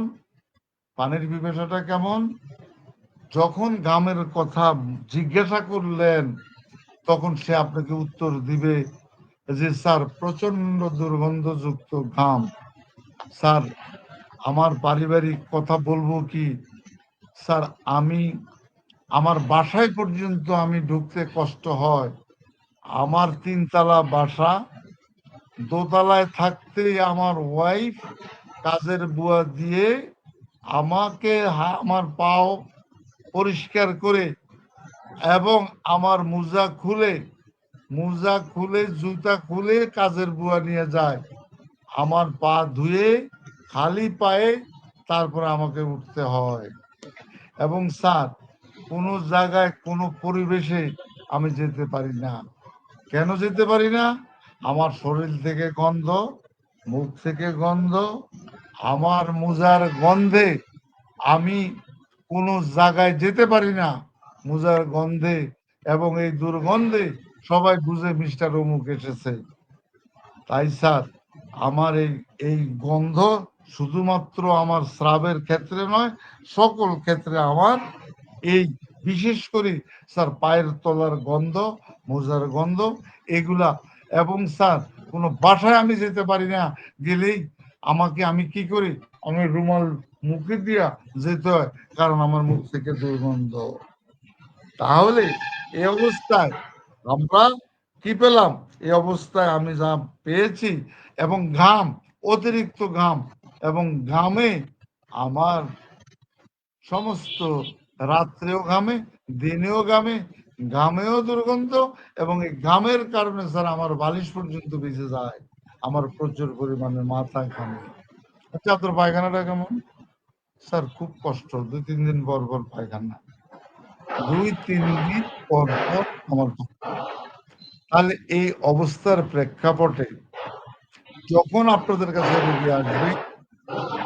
পানির পিপাসাটা কেমন? যখন ঘামের কথা জিজ্ঞাসা করলেন তখন সে আপনাকে উত্তর দিবে যে স্যার প্রচন্ড দুর্গন্ধযুক্ত ঘাম, স্যার আমার পারিবারিক কথা বলবো কি, স্যার আমি আমার বাসায় পর্যন্ত আমি ঢুকতে কষ্ট হয়, আমার ৩ তলা বাসা, দোতলায় থাকতেই আমার ওয়াইফ কাজের বুয়া দিয়ে আমাকে আমার পাও পরিষ্কার করে এবং আমার মোজা খুলে জুতা খুলে কাজের বুয়া নিয়ে যায়, আমার পা ধুয়ে খালি পায়ে তারপরে আমাকে উঠতে হয়। এবং স্যার কোনো জায়গায় কোনো পরিবেশে আমি যেতে পারি না। কেন যেতে পারি না? আমার শরীর থেকে গন্ধ, মুখ থেকে গন্ধ, আমার মোজার গন্ধে আমি কোনো জায়গায় যেতে পারি না, মোজার গন্ধে এবং এই দুর্গন্ধে সবাই বুঝে মিস্টার অমুক এসেছে। তাই স্যার আমার এই গন্ধ শুধুমাত্র আমার স্রাবের ক্ষেত্রে নয়, সকল ক্ষেত্রে আমার এই, বিশেষ করে স্যার পায়ের তলার গন্ধ, মোজার গন্ধ, এগুলা। এবং স্যার কোনো বাসায় আমি যেতে পারি না, গেলেই আমি কি করি, আমি রুমাল মুখে দিয়া যেতে হয়, কারণ আমার মুখ থেকে দুর্গন্ধ। তাহলে এই অবস্থায় আমরা কি পেলাম? এই অবস্থায় আমি যা পেয়েছি, এবং ঘাম, অতিরিক্ত ঘাম, এবং ঘামে আমার সমস্ত, রাত্রেও ঘামে, দিনেও ঘামে, ঘামেও দুর্গন্ধ, এবং এই ঘামের কারণে স্যার আমার বালিশ পর্যন্ত ভিজে যায়, আমার প্রচুর পরিমাণে মাথা ঘামে। আচ্ছা আপনার পায়খানাটা কেমন? স্যার খুব কষ্ট, ২-৩ দিন পর পর পায়খানা, ২-৩ দিন পর পর আমার। তাহলে এই অবস্থার প্রেক্ষাপটে যখন আপনাদের কাছে রোগী আসবে,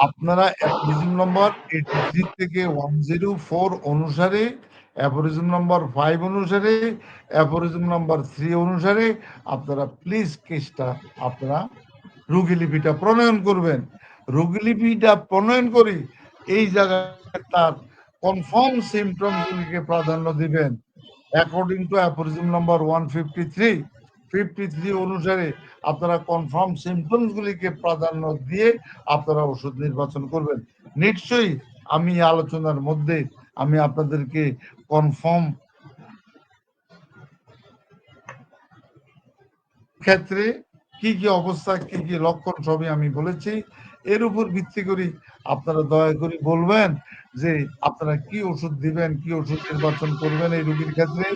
আপনারা অ্যাপোরিজম নম্বর 83 থেকে 104 অনুসারে, অ্যাপোরিজম নম্বর 5 অনুসারে, অ্যাপোরিজম নম্বর 3 অনুসারে আপনারা প্লিজ কেসটা আপনারা রোগীলিপিটা প্রণয়ন করবেন। রোগীলিপিটা প্রণয়ন করে এই জায়গায় তার কনফার্ম সিমটমস গুলিকে প্রাধান্য দিবেন। অ্যাকর্ডিং টু অ্যাপোরিজম নম্বর 153 অনুসারে আপনারা কনফার্ম সিমটমস গুলিকে প্রাধান্য দিয়ে আপনারা ওষুধ নির্বাচন করবেন। নিশ্চয়ই আমি আলোচনার মধ্যে আমি আপনাদেরকে কনফার্ম ক্ষেত্রে কি কি অবস্থা, কি কি লক্ষণ সবই আমি বলেছি। এর উপর ভিত্তি করে আপনারা দয়া করে বলবেন যে আপনারা কি ওষুধ দিবেন, কি ওষুধ নির্বাচন করবেন এই রোগীর ক্ষেত্রে।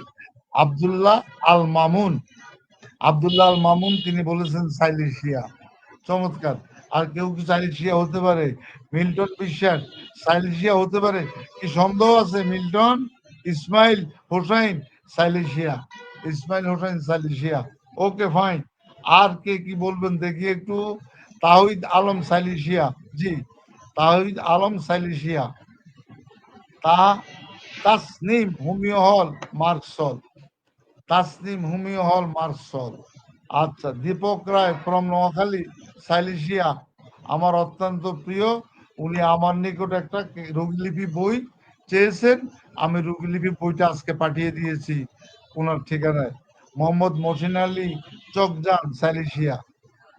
আব্দুল্লাহ আল মামুন, আব্দুল্লাহ আল মামুন তিনি বলেছেন সাইলেশিয়া। চমৎকার। আর কেউ কি সাইলেশিয়া হতে পারে? মিল্টন বিশ্বাস সাইলেশিয়া হতে পারে? কি সন্দেহ আছে? Milton Ismail Hossain silicea, Ismail Hossain silicea. Okay fine. আর কে কি বলবেন দেখি একটু। তাহিদ আলম সাইলেশিয়া। জি, তাহিদ আলম সাইলেশিয়া। তাসনিম হোমিও হল মার্কসল, তাসনিম হোমিও হল মার্কসল। আচ্ছা, দীপক রায় ফ্রম নোয়াখালী সাইলেশিয়া। আমার অত্যন্ত প্রিয়, উনি আমার নিকট একটা রোগীলিপি বই চেয়েছেন, আমি রোগীলিপি বইটা আজকে পাঠিয়ে দিয়েছি ওনার ঠিকানায়। মোহাম্মদ মহসিন আলী চকজান সাইলেশিয়া,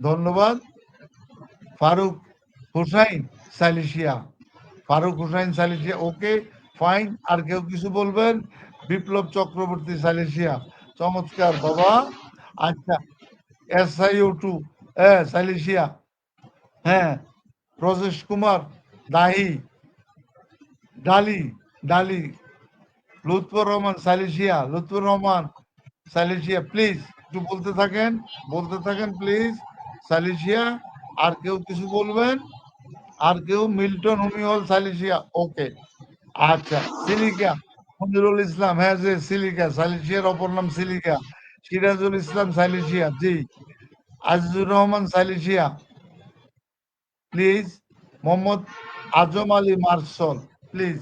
ধন্যবাদ। Faruk Hussain silicea, Faruk Hussain silicea. Okay fine. আর কেউ কিছু বলবেন? বিপ্লব চক্রবর্তী সাইলেশিয়া, চমৎকার বাবা। আচ্ছা, SIO2 হ্যাঁ সাইলেশিয়া। হ্যাঁ, প্রজেশ কুমার দাহি, ডালি ডালি, লুৎফর রহমান সাইলেশিয়া, লুৎফর রহমান সাইলেশিয়া। প্লিজ একটু বলতে থাকেন, বলতে থাকেন প্লিজ সাইলেশিয়া। আর কেউ কিছু বলবেন? আর কেউ? মিল্টন হোমিওল সাইলেশিয়া। ওকে, আচ্ছা। সিলিকা মনিরুল ইসলাম, হ্যাঁ যে সিলিকা, সাইলেশিয়ার অপর নাম সিলিকা। সিরাজুল ইসলাম সাইলেশিয়া, জি। Azizur Rahman সাইলেশিয়া, please. Mohammad Azam Ali merc sol, please.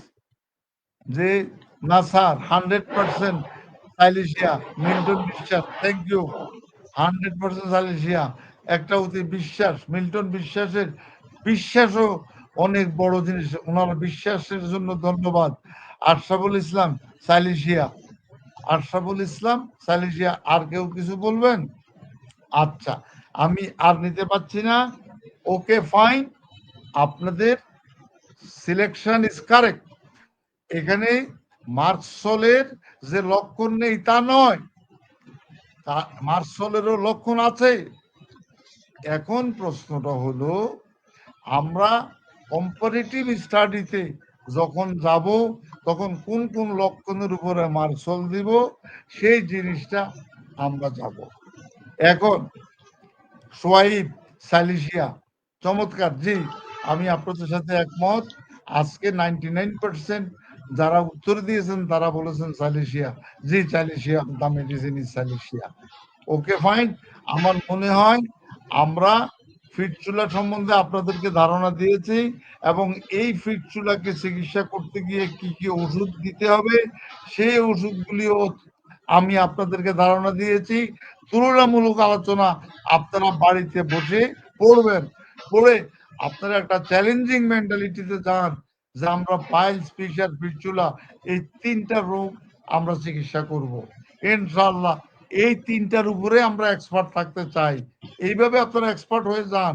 যে Nasar 100% silicea. Milton Biswas, thank you. 100% silicea. একটা অতি বিশ্বাস, মিল্টন বিশ্বাসের বিশ্বাসও অনেক বড় জিনিস, ওনার বিশ্বাসের জন্য ধন্যবাদ। আশরাফুল ইসলাম সাইলেশিয়া, আশরাফুল ইসলাম সাইলেশিয়া। আর কেউ কিছু বলবেন? আচ্ছা, আমি আর নিতে পারছি না। ওকে ফাইন, আপনাদের সিলেকশন ইজ কারেক্ট। এখানে মার্কসলের যে লক্ষণ নেই তা নয়, মার্কসলেরও লক্ষণ আছে। এখন প্রশ্নটা হলো, আমরা কম্পারেটিভ স্টাডিতে যখন যাব তখন কোন কোন লক্ষণের উপরে মার্কসল দিব সেই জিনিসটা আমরা যাব। এখন সোয়াইব সাইলেশিয়া, চমৎকার। জি, আমি আপনাদের সাথে একমত। আজকে 99% যারা উত্তর দিয়েছেন তারা বলেছেন সাইলেশিয়া। জি, সাইলেশিয়া, the medicine is সাইলেশিয়া। Okay fine. আমার মনে হয় আমরা ফিটচুলা সম্বন্ধে আপনাদেরকে ধারণা দিয়েছি, এবং এই ফিটচুলাকে চিকিৎসা করতে গিয়ে কি কি ওষুধ দিতে হবে সেই ওষুধগুলিও আমি আপনাদেরকে ধারণা দিয়েছি। তুলনামূলক আলোচনা আপনারা বাড়িতে বসে পড়বেন, পড়ে আপনারা একটা চ্যালেঞ্জিং মেন্টালিটিতে যান যে আমরা পাইলস, ফিশার, ফিটচুলা এই 3টা রোগ আমরা চিকিৎসা করব ইনশাআল্লাহ। এই 3টার উপরে আমরা এক্সপার্ট থাকতে চাই। এইভাবে আপনারা এক্সপার্ট হয়ে যান,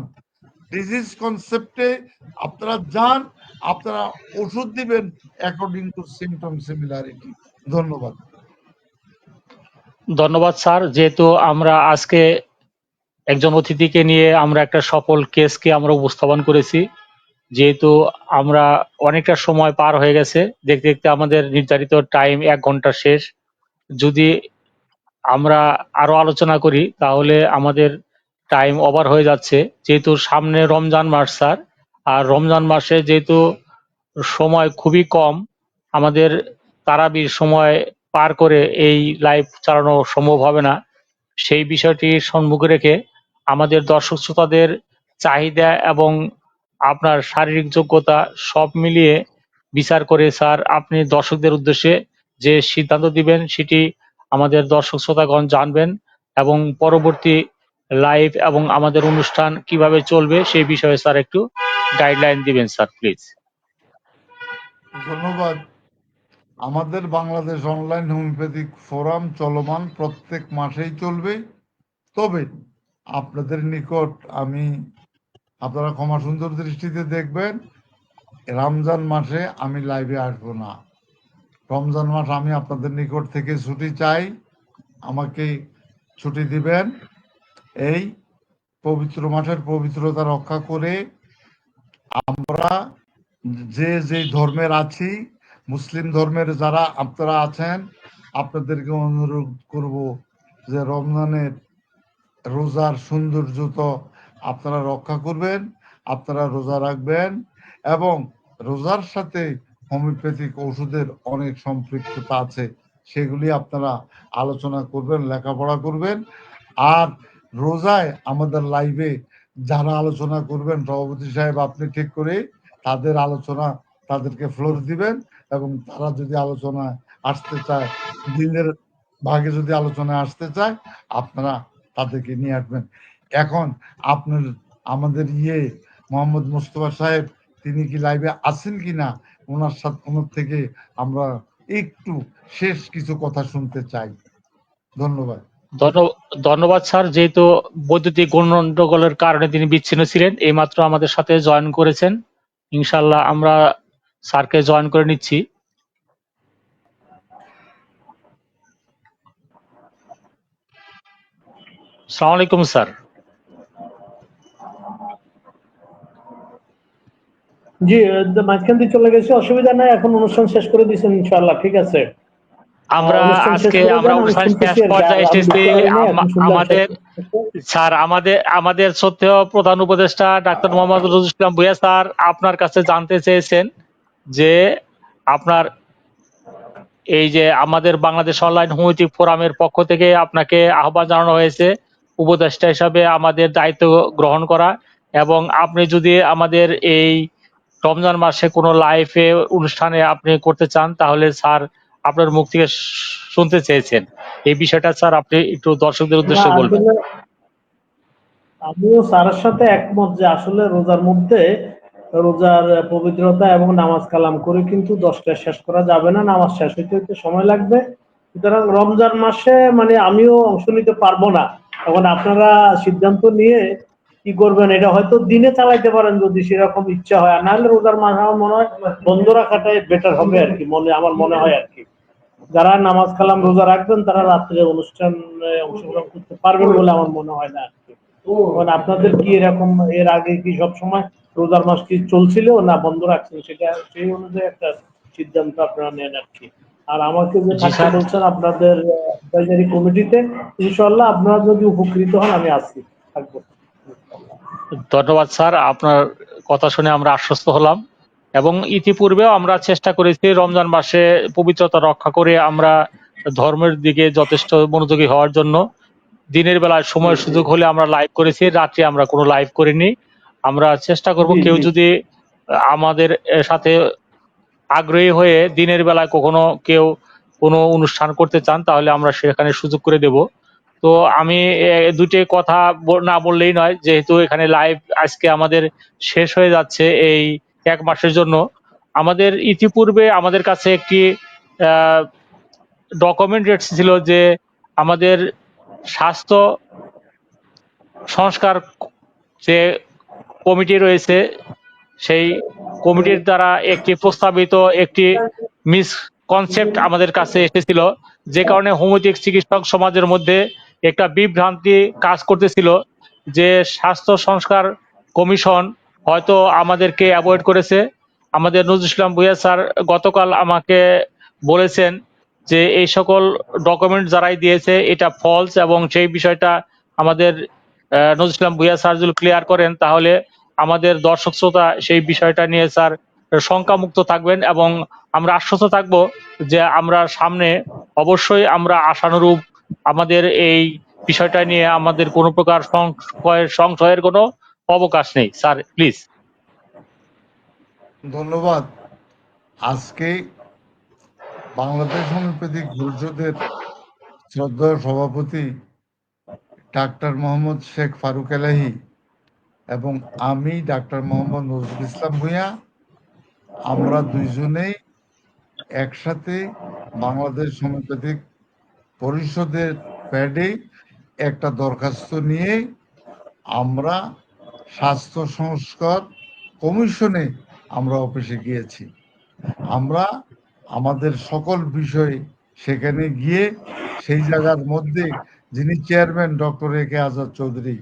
ডিজিজ কনসেপ্টে আপনারা যান, আপনারা ওষুধ দিবেন অ্যাকর্ডিং টু সিমটম সিমিলারিটি। ধন্যবাদ। ধন্যবাদ স্যার। যেহেতু আমরা আজকে একজন অতিথিকে নিয়ে আমরা একটা সফল কেসকে আমরা উপস্থাপন করেছি, যেহেতু আমরা অনেকটা সময় পার হয়ে গেছে, দেখতে দেখতে আমাদের নির্ধারিত টাইম 1 ঘন্টা শেষ। যদি আমরা আরো আলোচনা করি তাহলে আমাদের টাইম ওভার হয়ে যাচ্ছে। যেহেতু সামনে রমজান মাস স্যার, আর রমজান মাসে যেহেতু সময় খুবই কম, আমাদের তারাবির সময় পার করে এই লাইভ চালানো সম্ভব হবে না। সেই বিষয়টি সম্মুখে রেখে আমাদের দর্শক শ্রোতাদের চাহিদা এবং আপনার শারীরিক যোগ্যতা সব মিলিয়ে বিচার করে স্যার আপনি দর্শকদের উদ্দেশ্যে যে সিদ্ধান্ত দিবেন সেটি আমাদের দর্শক শ্রোতাগণ জানবেন, এবং পরবর্তী লাইভ এবং আমাদের অনুষ্ঠান কিভাবে চলবে সেই বিষয়ে স্যার একটু গাইডলাইন দিবেন স্যার প্লিজ। ধন্যবাদ। আমাদের বাংলাদেশ অনলাইন হোমিওপ্যাথিক ফোরাম চলমান, প্রত্যেক মাসেই চলবে। তবে আপনাদের নিকট আমি, আপনারা ক্ষমা সুন্দর দৃষ্টিতে দেখবেন, রমজান মাসে আমি লাইভে আসবো না। রমজান মাস আমি আপনাদের নিকট থেকে ছুটি চাই, আমাকে ছুটি দিবেন। এই পবিত্র মাসের পবিত্রতা রক্ষা করে আমরা যে যে ধর্মের আছি, মুসলিম ধর্মের যারা আপনারা আছেন, আপনাদেরকে অনুরোধ করব যে রমজানের রোজার সৌন্দর্যতা আপনারা রক্ষা করবেন, আপনারা রোজা রাখবেন এবং রোজার সাথে হোমিওপ্যাথিক ওষুধের অনেক সম্পৃক্ততা আছে, সেগুলি আপনারা আলোচনা করবেন, লেখাপড়া করবেন। আর রোজায় আমাদের লাইভে যারা আলোচনা করবেন, সভাপতি সাহেব আপনি ঠিক করে তাদের আলোচনা, তাদেরকে ফ্লোর দিবেন এবং তারা যদি আলোচনায় আসতে চায়, দিনের ভাগে যদি আলোচনায় আসতে চায়, আপনারা তাদেরকে নিয়ে আসবেন। এখন আপনার আমাদের মোহাম্মদ মোস্তফা সাহেব তিনি কি লাইভে আছেন কিনা, ওনার সাথে ওনার থেকে আমরা একটু শেষ কিছু কথা শুনতে চাই। ধন্যবাদ। ধন্যবাদ স্যার। যেহেতু বৈদ্যুতিক গন্ডগোলের কারণে তিনি বিচ্ছিন্ন ছিলেন, এইমাত্র আমাদের সাথে জয়েন করেছেন। ইনশাল্লাহ আমরা স্যারকে জয়েন করে নিচ্ছি। আসসালামু আলাইকুম স্যার। জি, মাঝখান দিয়ে চলে গেছে, অসুবিধা নাই, এখন অনুষ্ঠান শেষ করে দিয়েছেন ইনশাআল্লাহ, ঠিক আছে। আমরা অনুষ্ঠান শেষ আজকে করে আমরা দেন, আমি অনুষ্ঠান শুনতেছি শেষ আর কি, পর্যায়ে আমি এসেছি। ঢুকতে পারি নাই, এখন শুনলাম আমাদের স্যার, আমাদের সত্ত্বেও প্রধান উপদেষ্টা ডাক্তার মোহাম্মদ নজরুল ইসলাম ভূঁইয়া স্যার আপনার কাছে জানতে চেয়েছেন যে আপনার এই যে আমাদের বাংলাদেশ অনলাইন হোমিওপ্যাথিক ফোরামের পক্ষ থেকে আপনাকে আহ্বান জানানো হয়েছে উপদেষ্টা হিসাবে আমাদের দায়িত্ব গ্রহণ করা, এবং আপনি যদি আমাদের এই রমজান মাসে কোনো লাইভে অনুষ্ঠানে আপনি করতে চান তাহলে স্যার আপনার মুখ থেকে শুনতে চেয়েছেন। এই বিষয়টা স্যার আপনি একটু দর্শকদের উদ্দেশ্যে বলবেন। আসলে আমিও স্যারের সাথে একমত যে আসলে রোজার মধ্যে রোজার পবিত্রতা এবং নামাজ কালাম করে কিন্তু 10টায় শেষ করা যাবে না, নামাজ শেষ হইতে হইতে সময় লাগবে। সুতরাং রমজান মাসে মানে আমিও অংশ নিতে পারবো না। এখন আপনারা সিদ্ধান্ত নিয়ে কি করবেন, এটা হয়তো দিনে চালাইতে পারেন যদি সেরকম ইচ্ছা হয়, আর নাহলে রোজার মাস আমার মনে হয় বন্ধ রাখাটাই বেটার হবে আর কি, আমার মনে হয় আর কি। যারা নামাজ কালাম রোজা রাখবেন তারা রাত্রে অনুষ্ঠানে অংশগ্রহণ করতে পারবেন বলে আমার মনে হয় না আর কি। মানে আপনাদের কি এরকম এর আগে কি সব সময় রোজার মাস কি চলছিল না বন্ধ রাখছেন, সেটা সেই অনুযায়ী একটা সিদ্ধান্ত আপনারা নেন আর কি। আর আমাকে যে জি থাকতে স্যার, বলছেন আপনাদের অ্যাডভাইজারি কমিটিতে, ইনশাআল্লাহ আপনারা যদি উপকৃত হন আমি আছি, থাকবো। ধন্যবাদ স্যার। আপনার কথা শুনে আমরা আশ্বস্ত হলাম, এবং ইতিপূর্বেও আমরা চেষ্টা করেছি রমজান মাসে পবিত্রতা রক্ষা করে আমরা ধর্মের দিকে যথেষ্ট মনোযোগী হওয়ার জন্য। দিনের বেলায় সময় সুযোগ হলে আমরা লাইভ করেছি, রাত্রে আমরা কোনো লাইভ করিনি। আমরা চেষ্টা করব জি কেউ জি যদি আমাদের সাথে আগ্রহী হয়ে দিনের বেলায় কখনো কেউ কোনো অনুষ্ঠান করতে চান তাহলে আমরা সেখানে সুযোগ করে দেব। তো আমি দুটি কথা না বললেই নয়, যেহেতু এখানে লাইভ আজকে আমাদের শেষ হয়ে যাচ্ছে এই 1 মাসের জন্য। আমাদের ইতিপূর্বে আমাদের কাছে একটি ডকুমেন্ট ছিল যে আমাদের স্বাস্থ্য সংস্কার যে কমিটি রয়েছে, সেই কমিটির দ্বারা একটি প্রস্তাবিত একটি মিসকনসেপ্ট আমাদের কাছে এসেছিল, যে কারণে হোমিওপ্যাথিক চিকিৎসক সমাজের মধ্যে একটা বিভ্রান্তি কাজ করতেছিল যে স্বাস্থ্য সংস্কার কমিশন হয়তো আমাদেরকে অ্যাভয়েড করেছে। আমাদের নজরুল ইসলাম ভূঁইয়া স্যার গতকাল আমাকে বলেছেন যে এই সকল ডকুমেন্ট যারাই দিয়েছে এটা ফলস, এবং সেই বিষয়টা আমাদের নজরুল ইসলাম ভূঁইয়া স্যার যদি ক্লিয়ার করেন তাহলে আমাদের দর্শক শ্রোতা সেই বিষয়টা নিয়ে স্যার শঙ্কামুক্ত থাকবেন, এবং আমরা আশ্বস্ত থাকবো যে আমরা সামনে অবশ্যই আমরা আশানুরূপ আমাদের এই বিষয়টা নিয়ে আমাদের কোনো প্রকার সংশয়ের কোনো অবকাশ নেই। Sir please. ধন্যবাদ। আজকে বাংলাদেশ হোমিওপ্যাথিক পরিষদের শ্রদ্ধেয় সভাপতি ডাক্তার মোহাম্মদ শেখ ফারুক এলাহি এবং আমি ডাক্তার মোহাম্মদ নজরুল ইসলাম ভূঁইয়া, আমরা দুইজনেই একসাথে বাংলাদেশ হোমিওপ্যাথিক পরিষদের প্যাডে একটা দরখাস্ত নিয়ে আমরা স্বাস্থ্য সংস্কার কমিশনে আমরা অফিসে গিয়েছি। আমরা আমাদের সকল বিষয় সেখানে গিয়ে সেই জায়গার মধ্যে যিনি চেয়ারম্যান ডক্টর এ কে আজাদ চৌধুরী।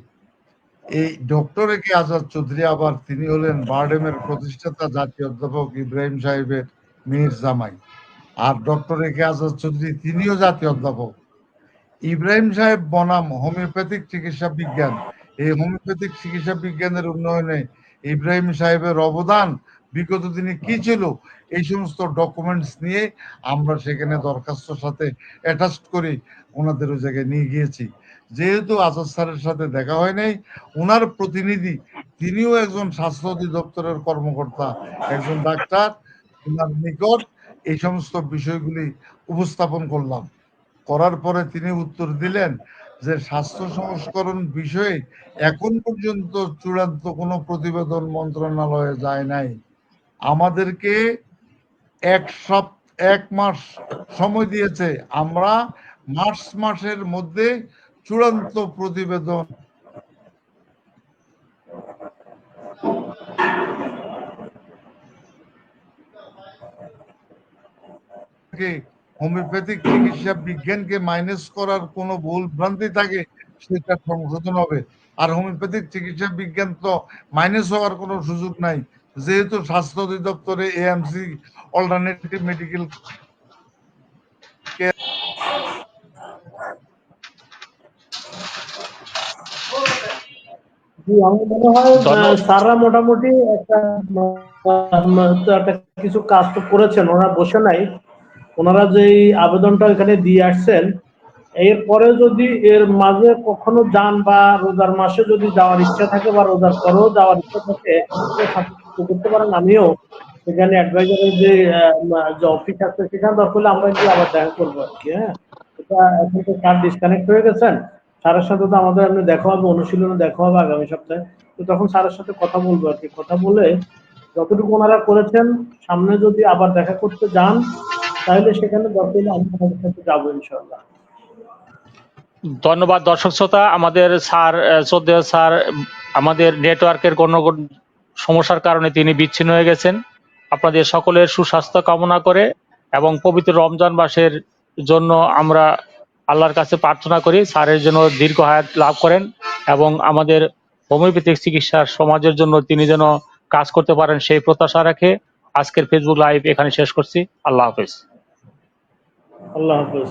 এই ডক্টর এ কে আজাদ চৌধুরী আবার তিনি হলেন বারডেমের প্রতিষ্ঠাতা জাতীয় অধ্যাপক ইব্রাহিম সাহেবের মেয়ের জামাই। আর ডক্টর এ কে আজাদ চৌধুরী তিনিও জাতীয় অধ্যাপক। ইব্রাহিম সাহেব বনাম হোমিওপ্যাথিক চিকিৎসা বিজ্ঞান, এই হোমিওপ্যাথিক চিকিৎসা বিজ্ঞানের উন্নয়নে ইব্রাহিম সাহেবের অবদান বিগত দিনে কি ছিল, এই সমস্ত ডকুমেন্টস নিয়ে আমরা সেখানে দরখাস্তর সাথে অ্যাটাচ করে ওনাদের ওই জায়গায় নিয়ে গিয়েছি। যেহেতু আজাদ স্যারের সাথে দেখা হয় নাই, ওনার প্রতিনিধি তিনিও একজন স্বাস্থ্য অধিদপ্তরের কর্মকর্তা, একজন ডাক্তার, ওনার নিকট এই সমস্ত বিষয়গুলি উপস্থাপন করলাম। করার পরে তিনি উত্তর দিলেন যে স্বাস্থ্য সংস্করণ বিষয়ে এখন পর্যন্ত চূড়ান্ত কোনো প্রতিবেদন মন্ত্রণালয়ে যায় নাই। আমাদেরকে এক মাস সময় দিয়েছে, আমরা মার্চ মাসের মধ্যে চূড়ান্ত প্রতিবেদন হোমিওপ্যাথিক চিকিৎসা বিজ্ঞানকে মাইনাস করার কোনো ভুল ভ্রান্তি থাকে সেটা সংশোধন হবে। আর হোমিওপ্যাথিক চিকিৎসা বিজ্ঞান তো মাইনাস হওয়ার কোনো সুযোগ নাই, যেহেতু স্বাস্থ্য অধিদপ্তরে এএমসি অল্টারনেটিভ মেডিকেল কেয়ার জি, আমার মনে হয় ধন্যবাদ। স্যাররা মোটামুটি একটা কিছু কাজ তো করেছেন, ওনারা বসে নাই। ওনারা যে আবেদনটা এখানে দিয়ে আসছেন, এরপরে যদি এর মাঝে কখনো যান বা রোজার মাসে যদি যাওয়ার ইচ্ছা থাকে বা রোজার পরেও যাওয়ার ইচ্ছা থাকে, করতে পারেন। আমিও সেখানে অ্যাডভাইজারের যে অফিস আছে সেখানে দরকার হলে আমরা গিয়ে আবার দেখা করবো আর কি। হ্যাঁ, এটা এখন তো স্যার ডিসকানেক্ট হয়ে গেছেন, স্যারের সাথে তো আমাদের এমনি দেখা হবে, অনুশীলনে দেখা হবে আগামী সপ্তাহে। তো তখন স্যারের সাথে কথা বলবো আর কি। কথা বলে যতটুকু ওনারা করেছেন, সামনে যদি আবার দেখা করতে যান তাহলে সেখানে দরকার হলে আমি আপনাদের সাথে যাবো ইনশাআল্লাহ। ধন্যবাদ দর্শক শ্রোতা। আমাদের স্যার শ্রদ্ধেয় স্যার আমাদের নেটওয়ার্কের কোনো সমস্যার কারণে তিনি বিচ্ছিন্ন হয়ে গেছেন। আপনাদের সকলের সুস্বাস্থ্য কামনা করে এবং পবিত্র রমজান মাসের জন্য আমরা আল্লাহর কাছে প্রার্থনা করি স্যারের জন্য দীর্ঘ হায়াত লাভ করেন এবং আমাদের হোমিওপ্যাথিক চিকিৎসার সমাজের জন্য তিনি যেন কাজ করতে পারেন সেই প্রত্যাশা রেখে আজকের ফেসবুক লাইভ এখানে শেষ করছি। আল্লাহ হাফেজ। আল্লাহ হাফেজ।